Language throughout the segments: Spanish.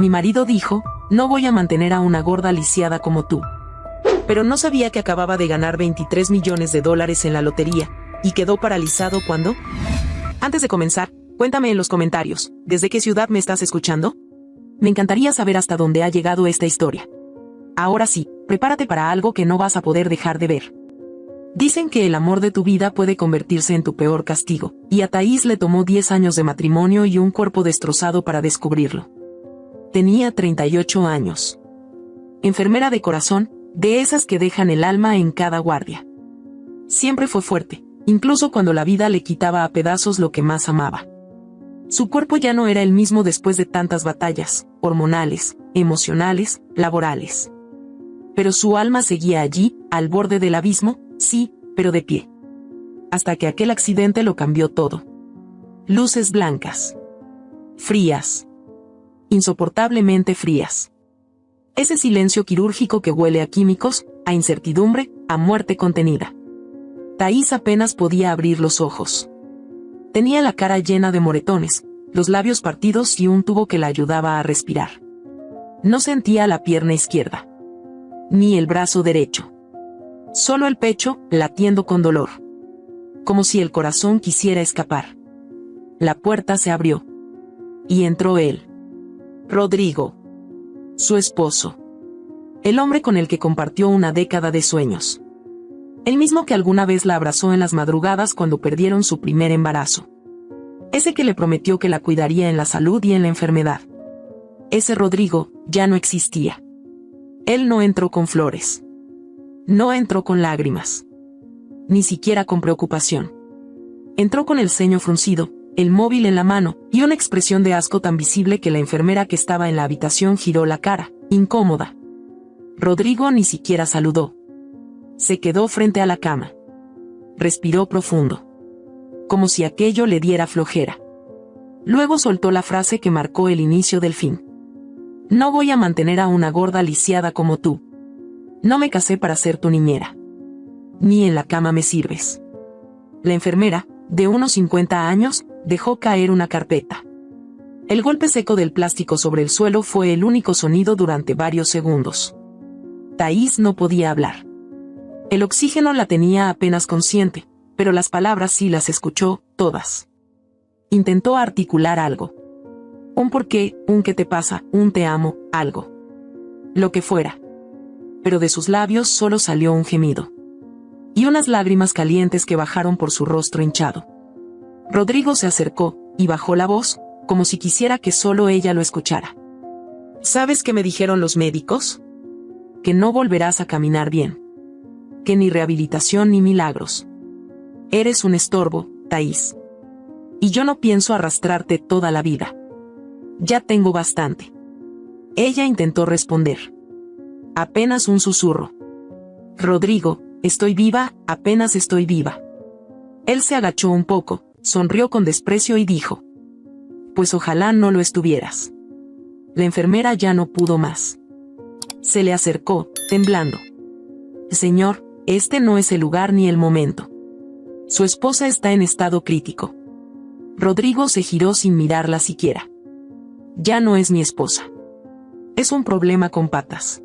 Mi marido dijo, no voy a mantener a una gorda lisiada como tú. Pero no sabía que acababa de ganar $23 millones en la lotería, y quedó paralizado cuando... Antes de comenzar, cuéntame en los comentarios, ¿desde qué ciudad me estás escuchando? Me encantaría saber hasta dónde ha llegado esta historia. Ahora sí, prepárate para algo que no vas a poder dejar de ver. Dicen que el amor de tu vida puede convertirse en tu peor castigo, y a Thaís le tomó 10 años de matrimonio y un cuerpo destrozado para descubrirlo. Tenía 38 años. Enfermera de corazón, de esas que dejan el alma en cada guardia. Siempre fue fuerte, incluso cuando la vida le quitaba a pedazos lo que más amaba. Su cuerpo ya no era el mismo después de tantas batallas, hormonales, emocionales, laborales. Pero su alma seguía allí, al borde del abismo, sí, pero de pie. Hasta que aquel accidente lo cambió todo. Luces blancas. Frías. Insoportablemente frías. Ese silencio quirúrgico que huele a químicos, a incertidumbre, a muerte contenida. Thaís apenas podía abrir los ojos. Tenía la cara llena de moretones, los labios partidos y un tubo que la ayudaba a respirar. No sentía la pierna izquierda. Ni el brazo derecho. Solo el pecho, latiendo con dolor. Como si el corazón quisiera escapar. La puerta se abrió. Y entró él. Rodrigo. Su esposo. El hombre con el que compartió una década de sueños. El mismo que alguna vez la abrazó en las madrugadas cuando perdieron su primer embarazo. Ese que le prometió que la cuidaría en la salud y en la enfermedad. Ese Rodrigo ya no existía. Él no entró con flores. No entró con lágrimas. Ni siquiera con preocupación. Entró con el ceño fruncido, el móvil en la mano, y una expresión de asco tan visible que la enfermera que estaba en la habitación giró la cara, incómoda. Rodrigo ni siquiera saludó. Se quedó frente a la cama. Respiró profundo. Como si aquello le diera flojera. Luego soltó la frase que marcó el inicio del fin. No voy a mantener a una gorda lisiada como tú. No me casé para ser tu niñera. Ni en la cama me sirves. La enfermera, de unos 50 años, dejó caer una carpeta. El golpe seco del plástico sobre el suelo fue el único sonido durante varios segundos. Thaís no podía hablar. El oxígeno la tenía apenas consciente, pero las palabras sí las escuchó, todas. Intentó articular algo. Un por qué, un qué te pasa, un te amo, algo. Lo que fuera. Pero de sus labios solo salió un gemido. Y unas lágrimas calientes que bajaron por su rostro hinchado. Rodrigo se acercó, y bajó la voz, como si quisiera que solo ella lo escuchara. ¿Sabes qué me dijeron los médicos? Que no volverás a caminar bien. Que ni rehabilitación ni milagros. Eres un estorbo, Thaís. Y yo no pienso arrastrarte toda la vida. Ya tengo bastante. Ella intentó responder. Apenas un susurro. Rodrigo, estoy viva, apenas estoy viva. Él se agachó un poco, sonrió con desprecio y dijo. Pues ojalá no lo estuvieras. La enfermera ya no pudo más. Se le acercó, temblando. Señor, este no es el lugar ni el momento. Su esposa está en estado crítico. Rodrigo se giró sin mirarla siquiera. Ya no es mi esposa. Es un problema con patas.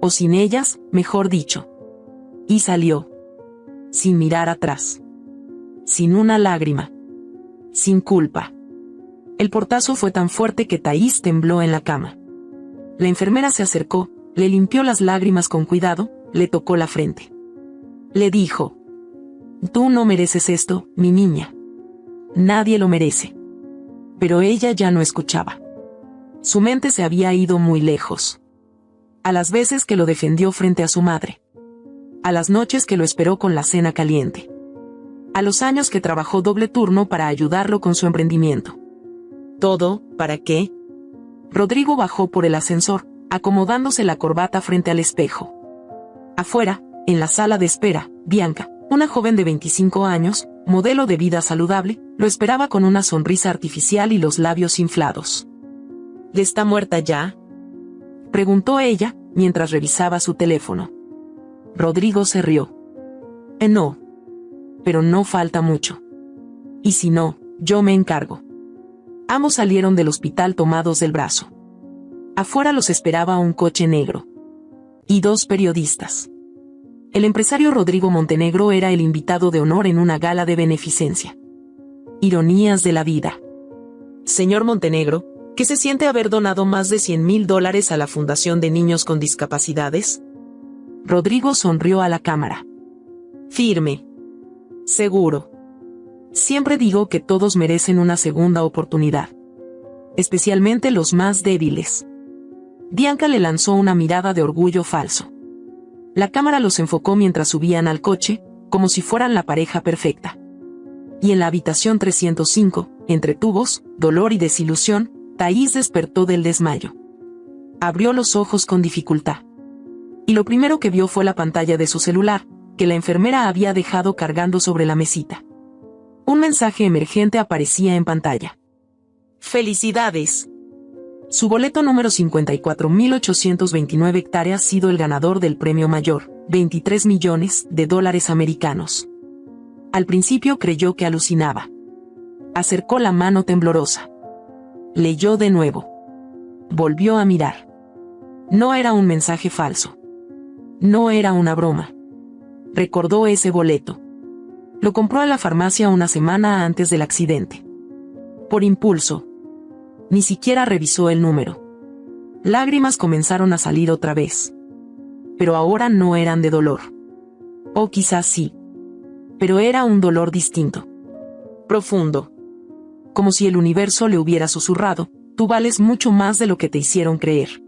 O sin ellas, mejor dicho. Y salió. Sin mirar atrás. Sin una lágrima. Sin culpa. El portazo fue tan fuerte que Thaís tembló en la cama. La enfermera se acercó, le limpió las lágrimas con cuidado, le tocó la frente. Le dijo. Tú no mereces esto, mi niña. Nadie lo merece. Pero ella ya no escuchaba. Su mente se había ido muy lejos. A las veces que lo defendió frente a su madre. A las noches que lo esperó con la cena caliente. A los años que trabajó doble turno para ayudarlo con su emprendimiento. ¿Todo, para qué? Rodrigo bajó por el ascensor, acomodándose la corbata frente al espejo. Afuera, en la sala de espera, Bianca, una joven de 25 años, modelo de vida saludable, lo esperaba con una sonrisa artificial y los labios inflados. ¿Está muerta ya?, preguntó ella, mientras revisaba su teléfono. Rodrigo se rió. No. Pero no falta mucho. Y si no, yo me encargo. Ambos salieron del hospital tomados del brazo. Afuera los esperaba un coche negro. Y 2 periodistas. El empresario Rodrigo Montenegro era el invitado de honor en una gala de beneficencia. Ironías de la vida. Señor Montenegro, ¿qué se siente haber donado más de $100,000 a la Fundación de Niños con Discapacidades? Rodrigo sonrió a la cámara. Firme. Seguro. Siempre digo que todos merecen una segunda oportunidad. Especialmente los más débiles. Bianca le lanzó una mirada de orgullo falso. La cámara los enfocó mientras subían al coche, como si fueran la pareja perfecta. Y en la habitación 305, entre tubos, dolor y desilusión, Thaís despertó del desmayo. Abrió los ojos con dificultad. Y lo primero que vio fue la pantalla de su celular, que la enfermera había dejado cargando sobre la mesita. Un mensaje emergente aparecía en pantalla. ¡Felicidades! Su boleto número 54.829 hectáreas ha sido el ganador del premio mayor, $23 millones americanos. Al principio creyó que alucinaba. Acercó la mano temblorosa. Leyó de nuevo. Volvió a mirar. No era un mensaje falso. No era una broma. Recordó ese boleto. Lo compró a la farmacia una semana antes del accidente. Por impulso. Ni siquiera revisó el número. Lágrimas comenzaron a salir otra vez. Pero ahora no eran de dolor. O quizás sí. Pero era un dolor distinto. Profundo. Como si el universo le hubiera susurrado, tú vales mucho más de lo que te hicieron creer.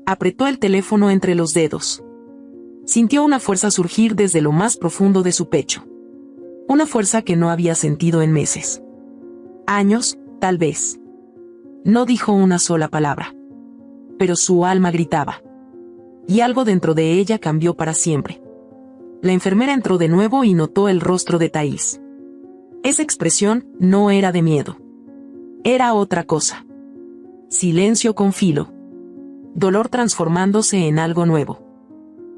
Apretó el teléfono entre los dedos. Sintió una fuerza surgir desde lo más profundo de su pecho. Una fuerza que no había sentido en meses. Años, tal vez. No dijo una sola palabra. Pero su alma gritaba. Y algo dentro de ella cambió para siempre. La enfermera entró de nuevo y notó el rostro de Thaís. Esa expresión no era de miedo. Era otra cosa. Silencio con filo. Dolor transformándose en algo nuevo.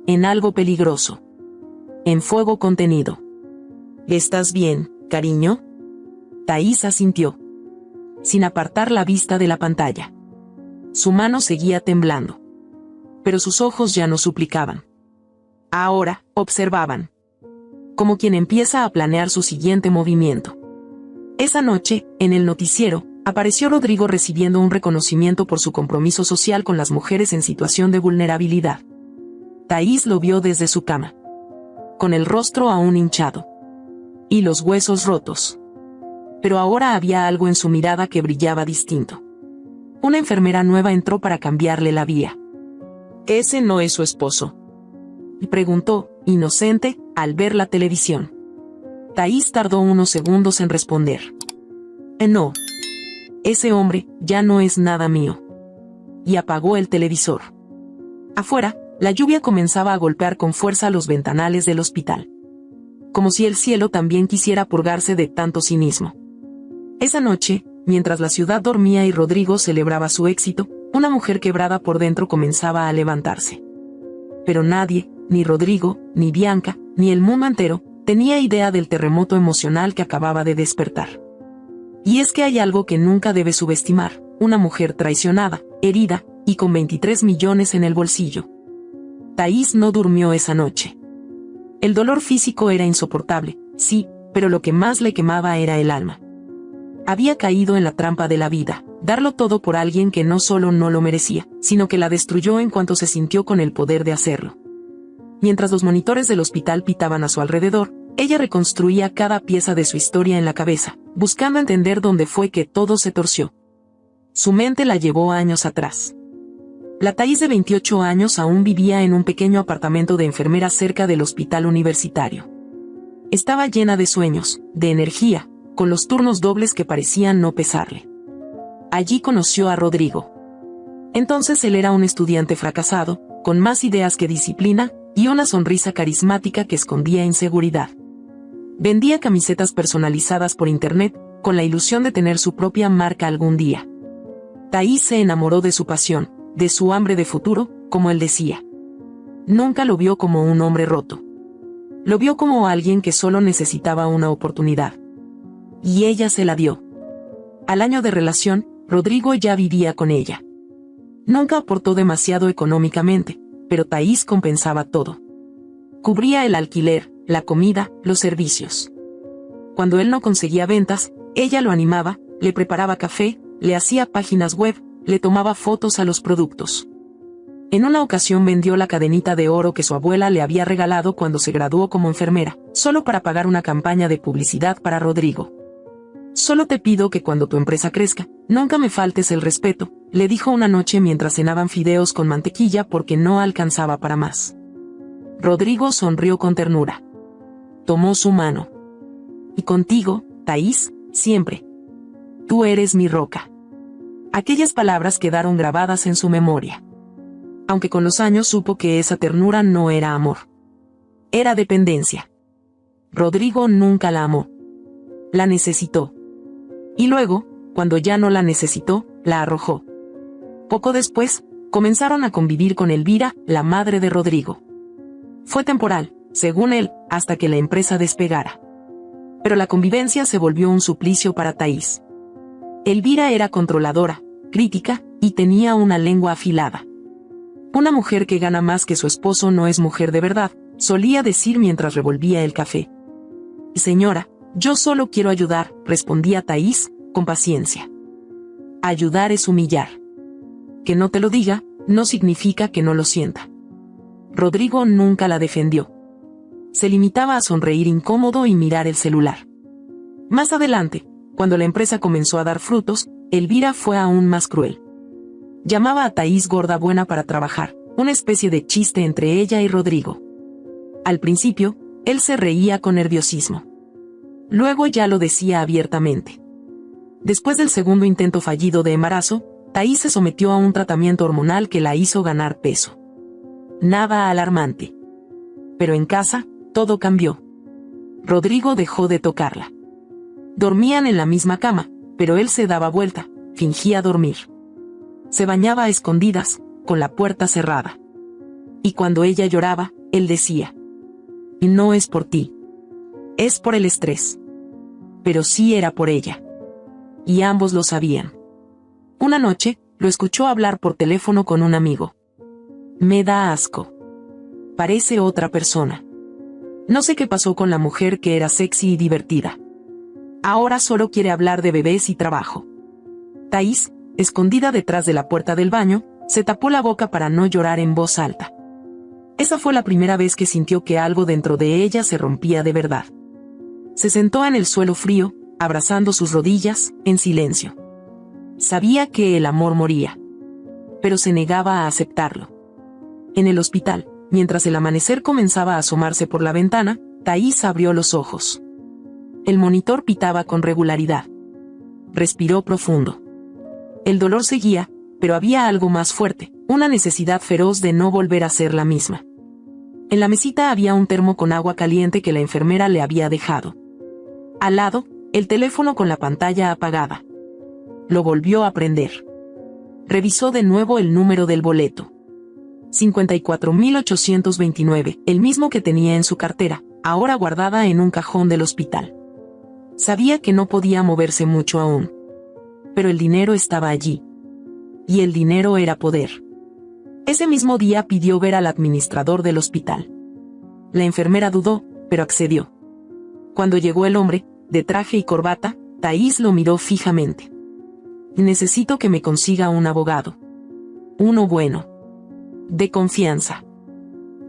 En algo peligroso. En fuego contenido. ¿Estás bien, cariño? Thaís asintió. Sin apartar la vista de la pantalla. Su mano seguía temblando. Pero sus ojos ya no suplicaban. Ahora, observaban. Como quien empieza a planear su siguiente movimiento. Esa noche, en el noticiero, apareció Rodrigo recibiendo un reconocimiento por su compromiso social con las mujeres en situación de vulnerabilidad. Thaís lo vio desde su cama. Con el rostro aún hinchado. Y los huesos rotos. Pero ahora había algo en su mirada que brillaba distinto. Una enfermera nueva entró para cambiarle la vía. ¿Ese no es su esposo?, preguntó, inocente, al ver la televisión. Thaís tardó unos segundos en responder. No. Ese hombre ya no es nada mío. Y apagó el televisor. Afuera, la lluvia comenzaba a golpear con fuerza los ventanales del hospital. Como si el cielo también quisiera purgarse de tanto cinismo. Esa noche, mientras la ciudad dormía y Rodrigo celebraba su éxito, una mujer quebrada por dentro comenzaba a levantarse. Pero nadie, ni Rodrigo, ni Bianca, ni el mundo entero, tenía idea del terremoto emocional que acababa de despertar. Y es que hay algo que nunca debe subestimar: una mujer traicionada, herida, y con 23 millones en el bolsillo. Thaís no durmió esa noche. El dolor físico era insoportable, sí, pero lo que más le quemaba era el alma. Había caído en la trampa de la vida, darlo todo por alguien que no solo no lo merecía, sino que la destruyó en cuanto se sintió con el poder de hacerlo. Mientras los monitores del hospital pitaban a su alrededor, ella reconstruía cada pieza de su historia en la cabeza, buscando entender dónde fue que todo se torció. Su mente la llevó años atrás. La Thaís de 28 años aún vivía en un pequeño apartamento de enfermera cerca del hospital universitario. Estaba llena de sueños, de energía, con los turnos dobles que parecían no pesarle. Allí conoció a Rodrigo. Entonces él era un estudiante fracasado, con más ideas que disciplina, y una sonrisa carismática que escondía inseguridad. Vendía camisetas personalizadas por internet, con la ilusión de tener su propia marca algún día. Thaís se enamoró de su pasión, de su hambre de futuro, como él decía. Nunca lo vio como un hombre roto. Lo vio como alguien que solo necesitaba una oportunidad. Y ella se la dio. Al año de relación, Rodrigo ya vivía con ella. Nunca aportó demasiado económicamente, pero Thaís compensaba todo. Cubría el alquiler, la comida, los servicios. Cuando él no conseguía ventas, ella lo animaba, le preparaba café, le hacía páginas web, le tomaba fotos a los productos. En una ocasión vendió la cadenita de oro que su abuela le había regalado cuando se graduó como enfermera, solo para pagar una campaña de publicidad para Rodrigo. «Solo te pido que cuando tu empresa crezca, nunca me faltes el respeto», le dijo una noche mientras cenaban fideos con mantequilla porque no alcanzaba para más. Rodrigo sonrió con ternura. Tomó su mano. «Y contigo, Thaís, siempre. Tú eres mi roca». Aquellas palabras quedaron grabadas en su memoria. Aunque con los años supo que esa ternura no era amor. Era dependencia. Rodrigo nunca la amó. La necesitó. Y luego, cuando ya no la necesitó, la arrojó. Poco después, comenzaron a convivir con Elvira, la madre de Rodrigo. Fue temporal, según él, hasta que la empresa despegara. Pero la convivencia se volvió un suplicio para Thaís. Elvira era controladora, crítica, y tenía una lengua afilada. «Una mujer que gana más que su esposo no es mujer de verdad», solía decir mientras revolvía el café. «Señora, yo solo quiero ayudar», respondía Thaís, con paciencia. Ayudar es humillar. Que no te lo diga, no significa que no lo sienta. Rodrigo nunca la defendió. Se limitaba a sonreír incómodo y mirar el celular. Más adelante, cuando la empresa comenzó a dar frutos, Elvira fue aún más cruel. Llamaba a Thaís gorda buena para trabajar, una especie de chiste entre ella y Rodrigo. Al principio, él se reía con nerviosismo. Luego ya lo decía abiertamente. Después del segundo intento fallido de embarazo, Thaís se sometió a un tratamiento hormonal que la hizo ganar peso. Nada alarmante. Pero en casa, todo cambió. Rodrigo dejó de tocarla. Dormían en la misma cama, pero él se daba vuelta, fingía dormir. Se bañaba a escondidas, con la puerta cerrada. Y cuando ella lloraba, él decía: «Y no es por ti. Es por el estrés». Pero sí era por ella. Y ambos lo sabían. Una noche, lo escuchó hablar por teléfono con un amigo. «Me da asco. Parece otra persona. No sé qué pasó con la mujer que era sexy y divertida. Ahora solo quiere hablar de bebés y trabajo». Thaís, escondida detrás de la puerta del baño, se tapó la boca para no llorar en voz alta. Esa fue la primera vez que sintió que algo dentro de ella se rompía de verdad. Se sentó en el suelo frío, abrazando sus rodillas, en silencio. Sabía que el amor moría. Pero se negaba a aceptarlo. En el hospital, mientras el amanecer comenzaba a asomarse por la ventana, Thaís abrió los ojos. El monitor pitaba con regularidad. Respiró profundo. El dolor seguía, pero había algo más fuerte, una necesidad feroz de no volver a ser la misma. En la mesita había un termo con agua caliente que la enfermera le había dejado. Al lado, el teléfono con la pantalla apagada. Lo volvió a prender. Revisó de nuevo el número del boleto. 54.829, el mismo que tenía en su cartera, ahora guardada en un cajón del hospital. Sabía que no podía moverse mucho aún. Pero el dinero estaba allí. Y el dinero era poder. Ese mismo día pidió ver al administrador del hospital. La enfermera dudó, pero accedió. Cuando llegó el hombre, de traje y corbata, Thaís lo miró fijamente. «Necesito que me consiga un abogado. Uno bueno. De confianza.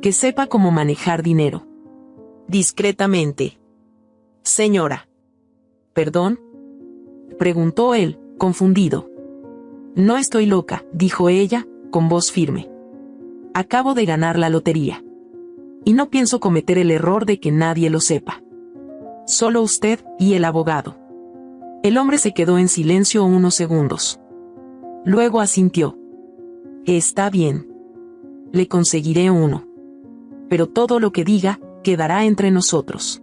Que sepa cómo manejar dinero. Discretamente». «Señora». «¿Perdón?», preguntó él, confundido. «No estoy loca», dijo ella, con voz firme. «Acabo de ganar la lotería. Y no pienso cometer el error de que nadie lo sepa. Solo usted y el abogado». El hombre se quedó en silencio unos segundos. Luego asintió. «Está bien. Le conseguiré uno. Pero todo lo que diga, quedará entre nosotros.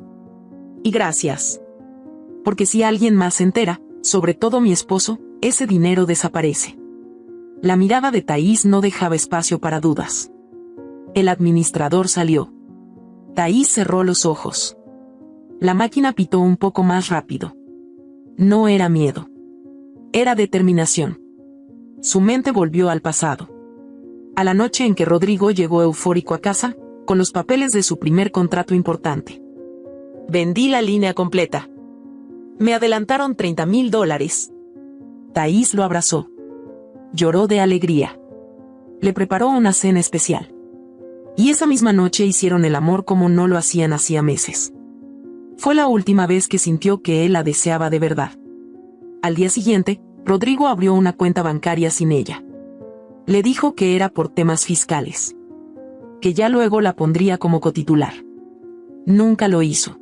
Y gracias. Porque si alguien más se entera, sobre todo mi esposo, ese dinero desaparece». La mirada de Thaís no dejaba espacio para dudas. El administrador salió. Thaís cerró los ojos. La máquina pitó un poco más rápido. No era miedo. Era determinación. Su mente volvió al pasado. A la noche en que Rodrigo llegó eufórico a casa, con los papeles de su primer contrato importante. Vendí la línea completa. Me adelantaron $30,000. Thaís lo abrazó. Lloró de alegría. Le preparó una cena especial. Y esa misma noche hicieron el amor como no lo hacían hacía meses. Fue la última vez que sintió que él la deseaba de verdad. Al día siguiente, Rodrigo abrió una cuenta bancaria sin ella. Le dijo que era por temas fiscales. Que ya luego la pondría como cotitular. Nunca lo hizo.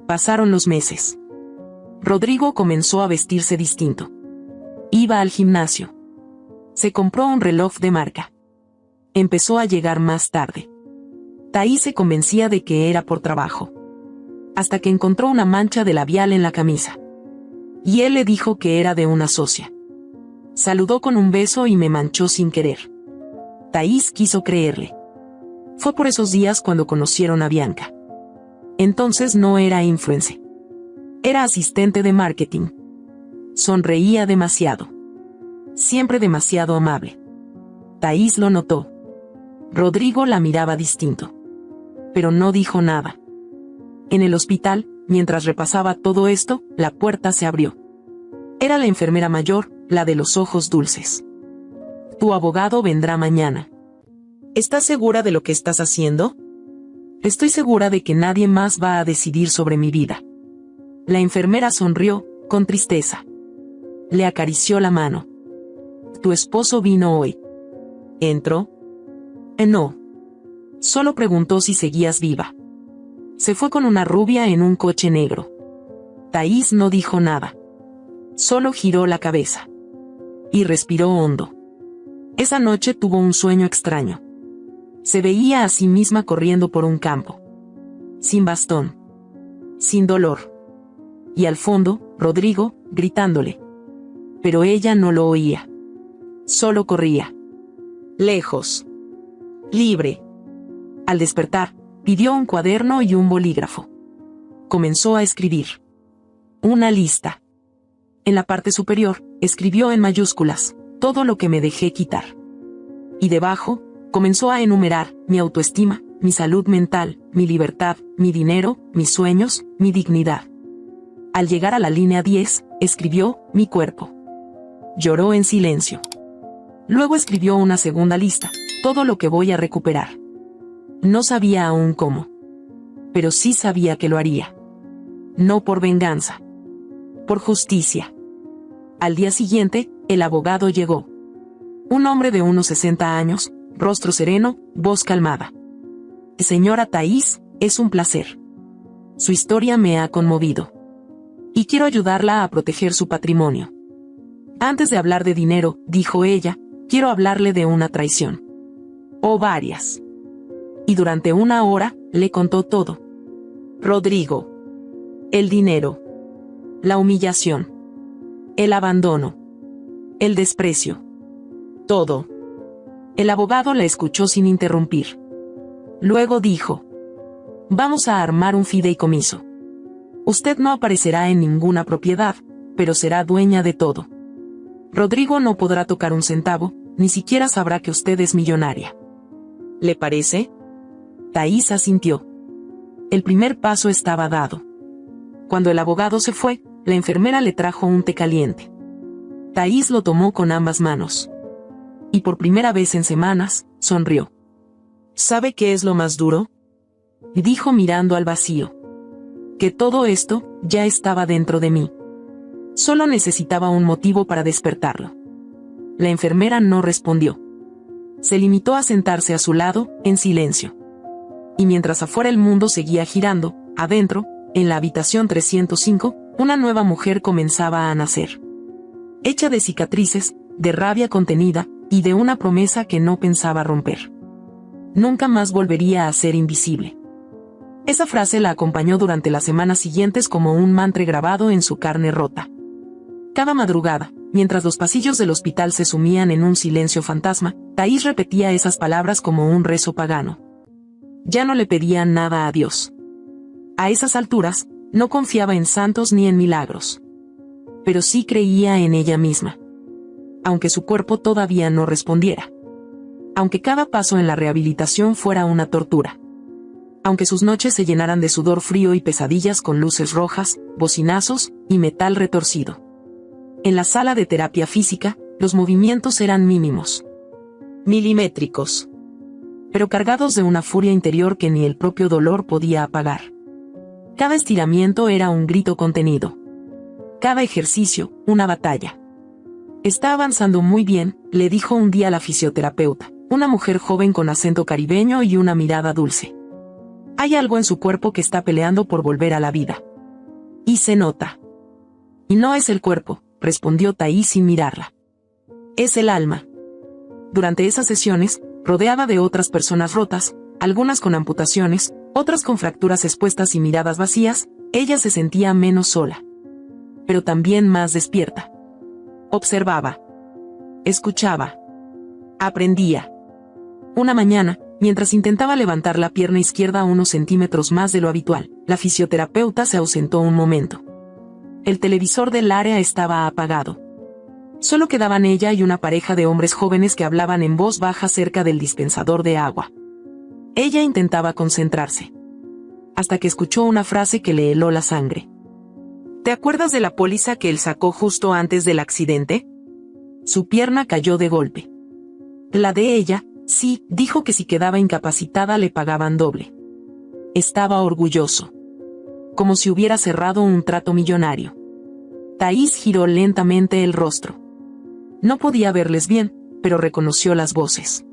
Pasaron los meses. Rodrigo comenzó a vestirse distinto. Iba al gimnasio. Se compró un reloj de marca. Empezó a llegar más tarde. Thaís se convencía de que era por trabajo. Hasta que encontró una mancha de labial en la camisa. Y él le dijo que era de una socia. Saludó con un beso y me manchó sin querer. Thaís quiso creerle. Fue por esos días cuando conocieron a Bianca. Entonces no era influencer. Era asistente de marketing. Sonreía demasiado. Siempre demasiado amable. Thaís lo notó. Rodrigo la miraba distinto. Pero no dijo nada. En el hospital, mientras repasaba todo esto, la puerta se abrió. Era la enfermera mayor, la de los ojos dulces. Tu abogado vendrá mañana. ¿Estás segura de lo que estás haciendo? Estoy segura de que nadie más va a decidir sobre mi vida. La enfermera sonrió, con tristeza. Le acarició la mano. Tu esposo vino hoy. ¿Entró? No. Solo preguntó si seguías viva. Se fue con una rubia en un coche negro. Thaís no dijo nada. Solo giró la cabeza. Y respiró hondo. Esa noche tuvo un sueño extraño. Se veía a sí misma corriendo por un campo. Sin bastón. Sin dolor. Y al fondo, Rodrigo, gritándole. Pero ella no lo oía. Solo corría. Lejos. Libre. Al despertar, pidió un cuaderno y un bolígrafo. Comenzó a escribir. Una lista. En la parte superior, escribió en mayúsculas, todo lo que me dejé quitar. Y debajo, comenzó a enumerar, mi autoestima, mi salud mental, mi libertad, mi dinero, mis sueños, mi dignidad. Al llegar a la línea 10, escribió, mi cuerpo. Lloró en silencio. Luego escribió una segunda lista, todo lo que voy a recuperar. No sabía aún cómo. Pero sí sabía que lo haría. No por venganza. Por justicia. Al día siguiente, el abogado llegó. Un hombre de unos 60 años, rostro sereno, voz calmada. Señora Thaís, es un placer. Su historia me ha conmovido. Y quiero ayudarla a proteger su patrimonio. Antes de hablar de dinero, dijo ella, quiero hablarle de una traición. O varias. Y durante una hora, le contó todo. Rodrigo. El dinero. La humillación. El abandono. El desprecio. Todo. El abogado la escuchó sin interrumpir. Luego dijo. Vamos a armar un fideicomiso. Usted no aparecerá en ninguna propiedad, pero será dueña de todo. Rodrigo no podrá tocar un centavo, ni siquiera sabrá que usted es millonaria. ¿Le parece? Thaís asintió. El primer paso estaba dado. Cuando el abogado se fue, la enfermera le trajo un té caliente. Thaís lo tomó con ambas manos. Y por primera vez en semanas, sonrió. ¿Sabe qué es lo más duro? Dijo mirando al vacío. Que todo esto ya estaba dentro de mí. Solo necesitaba un motivo para despertarlo. La enfermera no respondió. Se limitó a sentarse a su lado, en silencio. Y mientras afuera el mundo seguía girando, adentro, en la habitación 305, una nueva mujer comenzaba a nacer. Hecha de cicatrices, de rabia contenida, y de una promesa que no pensaba romper. Nunca más volvería a ser invisible. Esa frase la acompañó durante las semanas siguientes como un mantra grabado en su carne rota. Cada madrugada, mientras los pasillos del hospital se sumían en un silencio fantasma, Thaís repetía esas palabras como un rezo pagano. Ya no le pedía nada a Dios. A esas alturas, no confiaba en santos ni en milagros. Pero sí creía en ella misma. aunque su cuerpo todavía no respondiera. Aunque cada paso en la rehabilitación fuera una tortura. Aunque sus noches se llenaran de sudor frío y pesadillas con luces rojas, bocinazos y metal retorcido. En la sala de terapia física, los movimientos eran mínimos. Milimétricos. Pero cargados de una furia interior que ni el propio dolor podía apagar. Cada estiramiento era un grito contenido. Cada ejercicio, una batalla. Está avanzando muy bien, le dijo un día la fisioterapeuta, una mujer joven con acento caribeño y una mirada dulce. Hay algo en su cuerpo que está peleando por volver a la vida. Y se nota. Y no es el cuerpo, respondió Thais sin mirarla. Es el alma. Durante esas sesiones, rodeada de otras personas rotas, algunas con amputaciones, otras con fracturas expuestas y miradas vacías, ella se sentía menos sola. Pero también más despierta. Observaba. Escuchaba. Aprendía. Una mañana, mientras intentaba levantar la pierna izquierda unos centímetros más de lo habitual, la fisioterapeuta se ausentó un momento. El televisor del área estaba apagado. Solo quedaban ella y una pareja de hombres jóvenes que hablaban en voz baja cerca del dispensador de agua. Ella intentaba concentrarse. Hasta que escuchó una frase que le heló la sangre. ¿Te acuerdas de la póliza que él sacó justo antes del accidente? Su pierna cayó de golpe. La de ella, sí, dijo que si quedaba incapacitada le pagaban doble. Estaba orgulloso. Como si hubiera cerrado un trato millonario. Thais giró lentamente el rostro. No podía verles bien, pero reconoció las voces.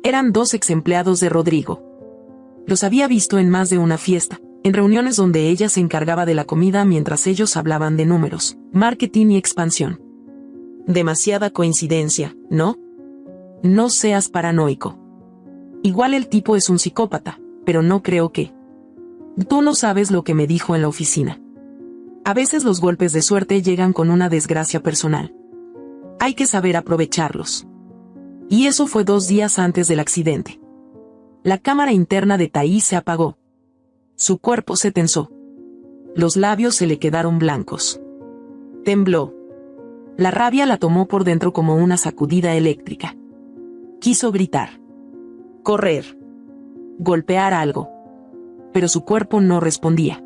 Eran 2 ex-empleados de Rodrigo. Los había visto en más de una fiesta, en reuniones donde ella se encargaba de la comida mientras ellos hablaban de números, marketing y expansión. Demasiada coincidencia, ¿no? No seas paranoico. Igual el tipo es un psicópata, pero no creo que... Tú no sabes lo que me dijo en la oficina. A veces los golpes de suerte llegan con una desgracia personal. Hay que saber aprovecharlos. Y eso fue 2 días antes del accidente. La cámara interna de Thais se apagó. Su cuerpo se tensó. Los labios se le quedaron blancos. Tembló. La rabia la tomó por dentro como una sacudida eléctrica. Quiso gritar. Correr. Golpear algo. Pero su cuerpo no respondía.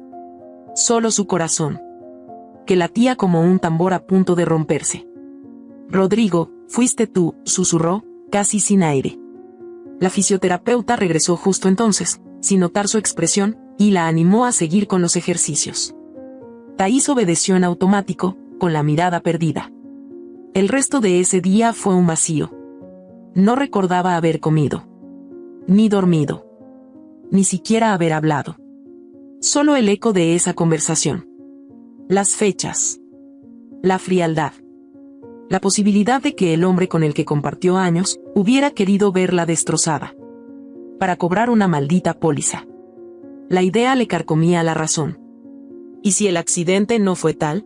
Solo su corazón. Que latía como un tambor a punto de romperse. Rodrigo, fuiste tú, susurró, casi sin aire. La fisioterapeuta regresó justo entonces, sin notar su expresión, y la animó a seguir con los ejercicios. Thais obedeció en automático, con la mirada perdida. El resto de ese día fue un vacío. No recordaba haber comido. Ni dormido. Ni siquiera haber hablado. Solo el eco de esa conversación. Las fechas. La frialdad. La posibilidad de que el hombre con el que compartió años, hubiera querido verla destrozada. Para cobrar una maldita póliza. La idea le carcomía la razón. ¿Y si el accidente no fue tal?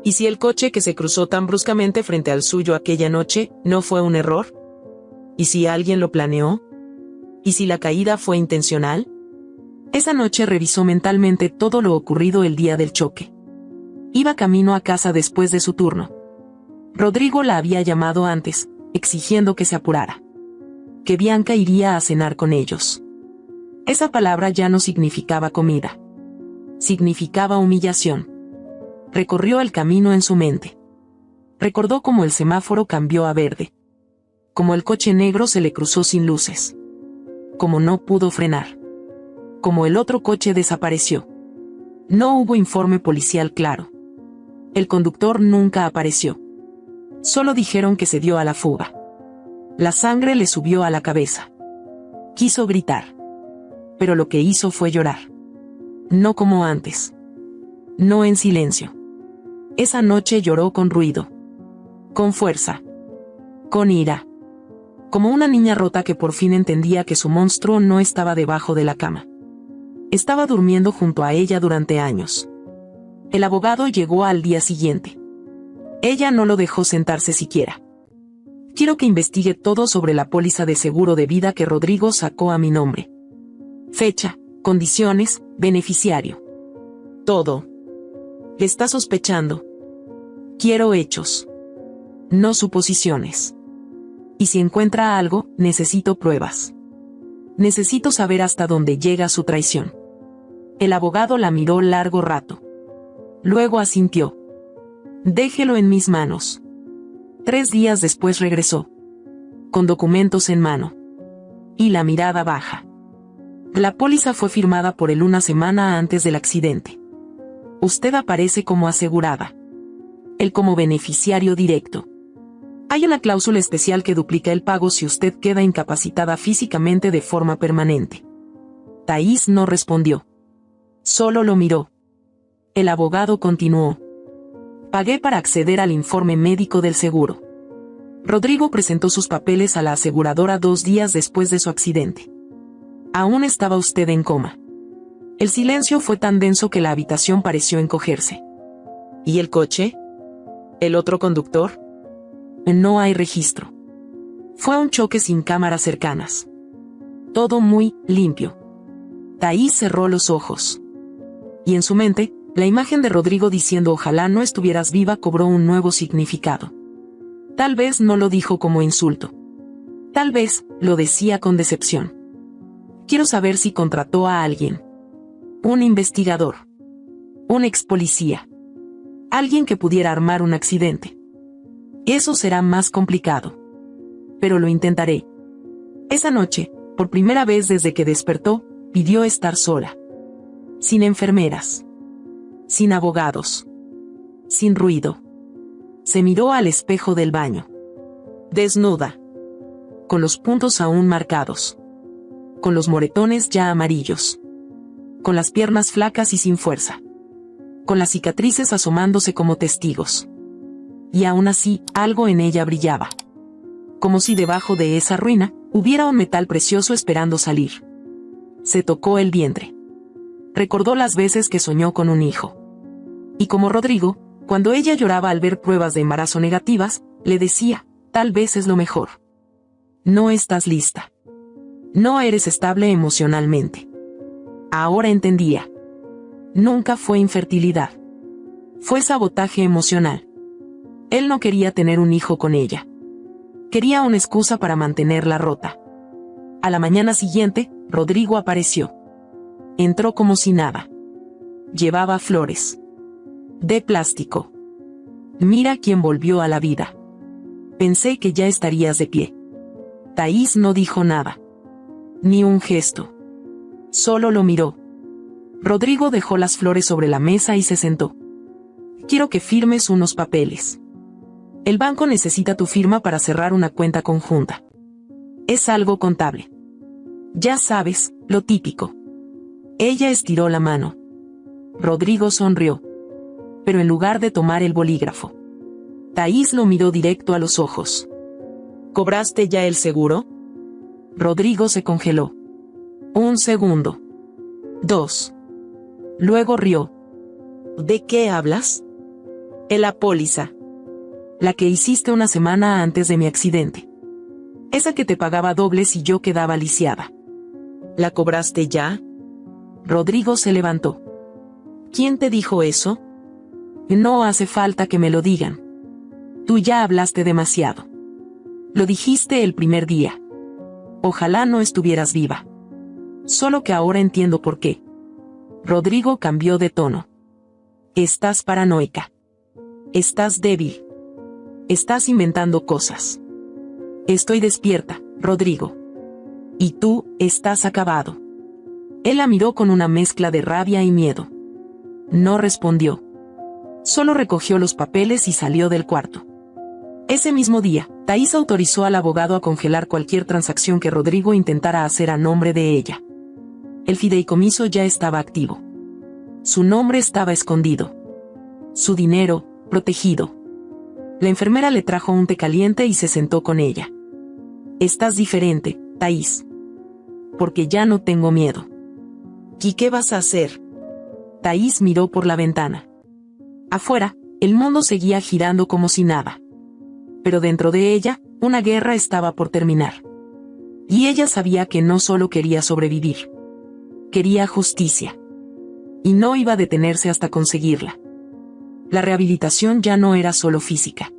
¿Y si el coche que se cruzó tan bruscamente frente al suyo aquella noche, no fue un error? ¿Y si alguien lo planeó? ¿Y si la caída fue intencional? Esa noche revisó mentalmente todo lo ocurrido el día del choque. Iba camino a casa después de su turno. Rodrigo la había llamado antes, exigiendo que se apurara. Que Bianca iría a cenar con ellos. Esa palabra ya no significaba comida. Significaba humillación. Recorrió el camino en su mente. Recordó cómo el semáforo cambió a verde. Cómo el coche negro se le cruzó sin luces. Cómo no pudo frenar. Cómo el otro coche desapareció. No hubo informe policial claro. El conductor nunca apareció. Solo dijeron que se dio a la fuga. La sangre le subió a la cabeza. Quiso gritar. Pero lo que hizo fue llorar. No como antes. No en silencio. Esa noche lloró con ruido. Con fuerza. Con ira. Como una niña rota que por fin entendía que su monstruo no estaba debajo de la cama. Estaba durmiendo junto a ella durante años. El abogado llegó al día siguiente. Ella no lo dejó sentarse siquiera. Quiero que investigue todo sobre la póliza de seguro de vida que Rodrigo sacó a mi nombre. Fecha, condiciones, beneficiario. Todo. ¿Le está sospechando? Quiero hechos. No suposiciones. Y si encuentra algo, necesito pruebas. Necesito saber hasta dónde llega su traición. El abogado la miró largo rato. Luego asintió. Déjelo en mis manos. 3 días después regresó. Con documentos en mano. Y la mirada baja. La póliza fue firmada por él una semana antes del accidente. Usted aparece como asegurada. Él como beneficiario directo. Hay una cláusula especial que duplica el pago si usted queda incapacitada físicamente de forma permanente. Thais no respondió. Solo lo miró. El abogado continuó. Pagué para acceder al informe médico del seguro. Rodrigo presentó sus papeles a la aseguradora 2 días después de su accidente. Aún estaba usted en coma. El silencio fue tan denso que la habitación pareció encogerse. ¿Y el coche? ¿El otro conductor? No hay registro. Fue un choque sin cámaras cercanas. Todo muy limpio. Thais cerró los ojos. Y en su mente, la imagen de Rodrigo diciendo ojalá no estuvieras viva cobró un nuevo significado. Tal vez no lo dijo como insulto. Tal vez lo decía con decepción. Quiero saber si contrató a alguien. Un investigador. Un ex policía. Alguien que pudiera armar un accidente. Eso será más complicado. Pero lo intentaré. Esa noche, por primera vez desde que despertó, pidió estar sola. Sin enfermeras. Sin abogados. Sin ruido. Se miró al espejo del baño. Desnuda. Con los puntos aún marcados. Con los moretones ya amarillos. Con las piernas flacas y sin fuerza. Con las cicatrices asomándose como testigos. Y aún así, algo en ella brillaba. Como si debajo de esa ruina, hubiera un metal precioso esperando salir. Se tocó el vientre. Recordó las veces que soñó con un hijo. Y como Rodrigo, cuando ella lloraba al ver pruebas de embarazo negativas, le decía, tal vez es lo mejor. No estás lista. No eres estable emocionalmente. Ahora entendía. Nunca fue infertilidad. Fue sabotaje emocional. Él no quería tener un hijo con ella. Quería una excusa para mantenerla rota. A la mañana siguiente, Rodrigo apareció. Entró como si nada. Llevaba flores. De plástico. Mira quién volvió a la vida. Pensé que ya estarías de pie. Thais no dijo nada. Ni un gesto. Solo lo miró. Rodrigo dejó las flores sobre la mesa y se sentó. Quiero que firmes unos papeles. El banco necesita tu firma para cerrar una cuenta conjunta. Es algo contable. Ya sabes, lo típico. Ella estiró la mano. Rodrigo sonrió. Pero en lugar de tomar el bolígrafo, Thais lo miró directo a los ojos. ¿Cobraste ya el seguro? Rodrigo se congeló. 1 segundo. 2. Luego rió. ¿De qué hablas? La póliza. La que hiciste una semana antes de mi accidente. Esa que te pagaba doble si yo quedaba lisiada. ¿La cobraste ya? Rodrigo se levantó. ¿Quién te dijo eso? No hace falta que me lo digan. Tú ya hablaste demasiado. Lo dijiste el primer día. Ojalá no estuvieras viva. Solo que ahora entiendo por qué. Rodrigo cambió de tono. Estás paranoica. Estás débil. Estás inventando cosas. Estoy despierta, Rodrigo. Y tú, estás acabado. Él la miró con una mezcla de rabia y miedo. No respondió. Solo recogió los papeles y salió del cuarto. Ese mismo día, Thais autorizó al abogado a congelar cualquier transacción que Rodrigo intentara hacer a nombre de ella. El fideicomiso ya estaba activo. Su nombre estaba escondido. Su dinero, protegido. La enfermera le trajo un té caliente y se sentó con ella. Estás diferente, Thais. Porque ya no tengo miedo. ¿Y qué vas a hacer? Thais miró por la ventana. Afuera, el mundo seguía girando como si nada. Pero dentro de ella, una guerra estaba por terminar. Y ella sabía que no solo quería sobrevivir. Quería justicia. Y no iba a detenerse hasta conseguirla. La rehabilitación ya no era solo física.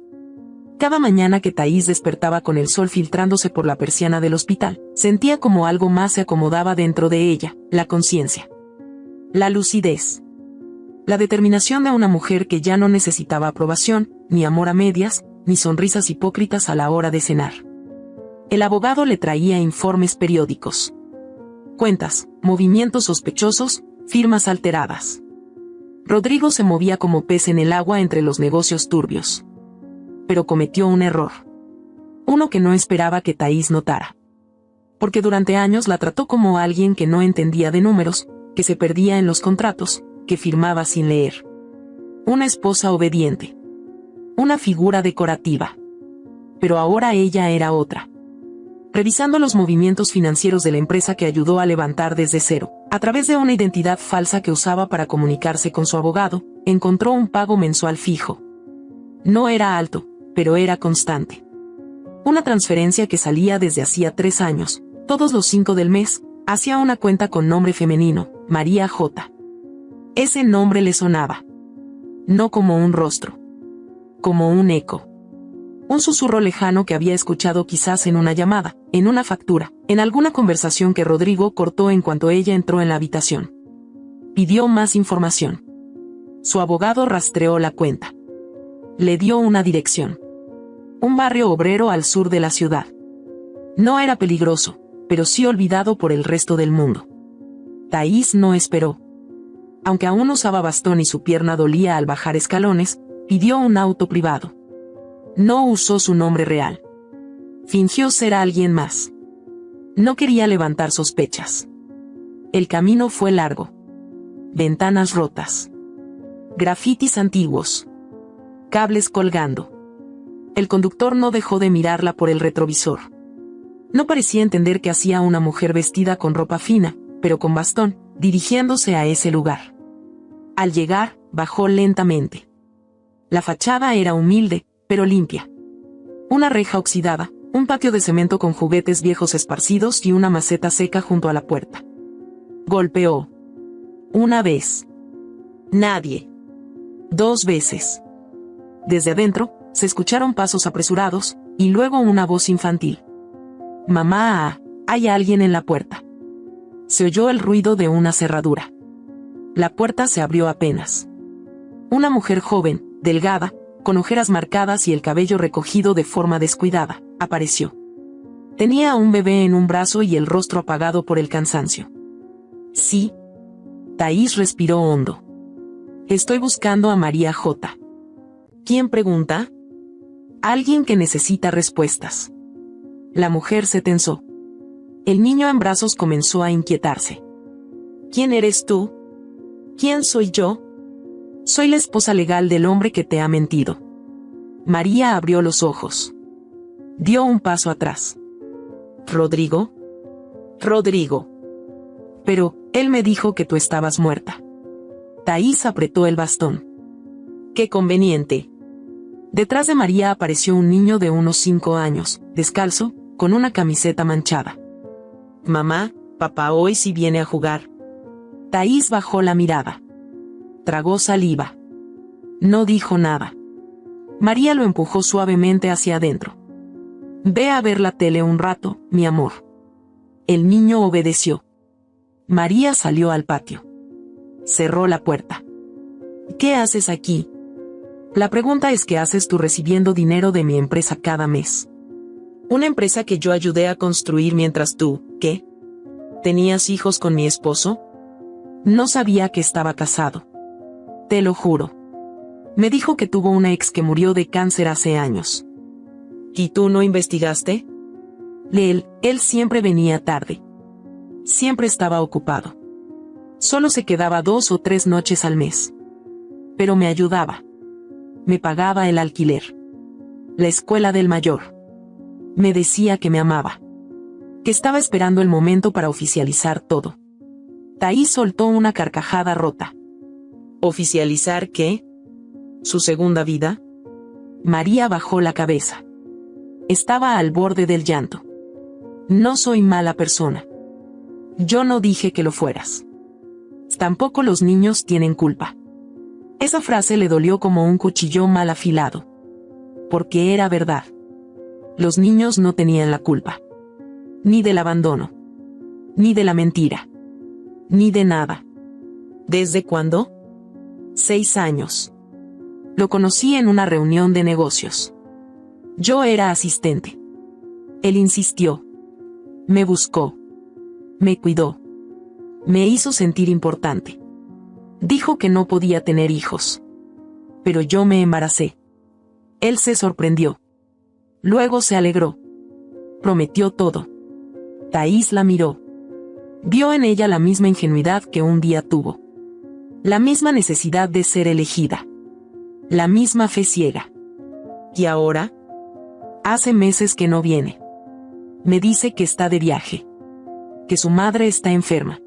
Cada mañana que Thaís despertaba con el sol filtrándose por la persiana del hospital, sentía como algo más se acomodaba dentro de ella, la conciencia. La lucidez. La determinación de una mujer que ya no necesitaba aprobación, ni amor a medias, ni sonrisas hipócritas a la hora de cenar. El abogado le traía informes periódicos. Cuentas, movimientos sospechosos, firmas alteradas. Rodrigo se movía como pez en el agua entre los negocios turbios. Pero cometió un error. Uno que no esperaba que Thaís notara. Porque durante años la trató como alguien que no entendía de números, que se perdía en los contratos, que firmaba sin leer. Una esposa obediente. Una figura decorativa. Pero ahora ella era otra. Revisando los movimientos financieros de la empresa que ayudó a levantar desde cero, a través de una identidad falsa que usaba para comunicarse con su abogado, encontró un pago mensual fijo. No era alto, pero era constante. Una transferencia que salía desde hacía 3 años, todos los 5 del mes, hacia una cuenta con nombre femenino, María J. Ese nombre le sonaba. No como un rostro. Como un eco. Un susurro lejano que había escuchado quizás en una llamada, en una factura, en alguna conversación que Rodrigo cortó en cuanto ella entró en la habitación. Pidió más información. Su abogado rastreó la cuenta. Le dio una dirección. Un barrio obrero al sur de la ciudad. No era peligroso, pero sí olvidado por el resto del mundo. Thaís no esperó. Aunque aún usaba bastón y su pierna dolía al bajar escalones, pidió un auto privado. No usó su nombre real. Fingió ser alguien más. No quería levantar sospechas. El camino fue largo. Ventanas rotas. Grafitis antiguos. Cables colgando. El conductor no dejó de mirarla por el retrovisor. No parecía entender qué hacía una mujer vestida con ropa fina, pero con bastón, dirigiéndose a ese lugar. Al llegar, bajó lentamente. La fachada era humilde, pero limpia. Una reja oxidada, un patio de cemento con juguetes viejos esparcidos y una maceta seca junto a la puerta. Golpeó. 1 vez. Nadie. 2 veces. Desde adentro, se escucharon pasos apresurados, y luego una voz infantil. «Mamá, hay alguien en la puerta». Se oyó el ruido de una cerradura. La puerta se abrió apenas. Una mujer joven, delgada, con ojeras marcadas y el cabello recogido de forma descuidada, apareció. Tenía a un bebé en un brazo y el rostro apagado por el cansancio. «Sí». Thaís respiró hondo. «Estoy buscando a María J». ¿Quién pregunta? Alguien que necesita respuestas. La mujer se tensó. El niño en brazos comenzó a inquietarse. ¿Quién eres tú? ¿Quién soy yo? Soy la esposa legal del hombre que te ha mentido. María abrió los ojos. Dio un paso atrás. ¿Rodrigo? Rodrigo. Pero, él me dijo que tú estabas muerta. Thaís apretó el bastón. ¡Qué conveniente! Detrás de María apareció un niño de unos 5 años, descalzo, con una camiseta manchada. «Mamá, papá hoy sí viene a jugar». Thaís bajó la mirada. Tragó saliva. No dijo nada. María lo empujó suavemente hacia adentro. «Ve a ver la tele un rato, mi amor». El niño obedeció. María salió al patio. Cerró la puerta. «¿Qué haces aquí?» La pregunta es ¿qué haces tú recibiendo dinero de mi empresa cada mes? Una empresa que yo ayudé a construir mientras tú, ¿qué? ¿Tenías hijos con mi esposo? No sabía que estaba casado. Te lo juro. Me dijo que tuvo una ex que murió de cáncer hace años. ¿Y tú no investigaste? Él siempre venía tarde. Siempre estaba ocupado. Solo se quedaba 2 o 3 noches al mes. Pero me ayudaba. Me pagaba el alquiler. La escuela del mayor. Me decía que me amaba. Que estaba esperando el momento para oficializar todo. Thaís soltó una carcajada rota. ¿Oficializar qué? ¿Su segunda vida? María bajó la cabeza. Estaba al borde del llanto. No soy mala persona. Yo no dije que lo fueras. Tampoco los niños tienen culpa. Esa frase le dolió como un cuchillo mal afilado. porque era verdad. Los niños no tenían la culpa. Ni del abandono. Ni de la mentira. Ni de nada. ¿Desde cuándo? 6 años. Lo conocí en una reunión de negocios. Yo era asistente. Él insistió. Me buscó. Me cuidó. Me hizo sentir importante. Dijo que no podía tener hijos. Pero yo me embaracé. Él se sorprendió. Luego se alegró. Prometió todo. Thaís la miró. Vio en ella la misma ingenuidad que un día tuvo. La misma necesidad de ser elegida. La misma fe ciega. ¿Y ahora? Hace meses que no viene. Me dice que está de viaje. Que su madre está enferma.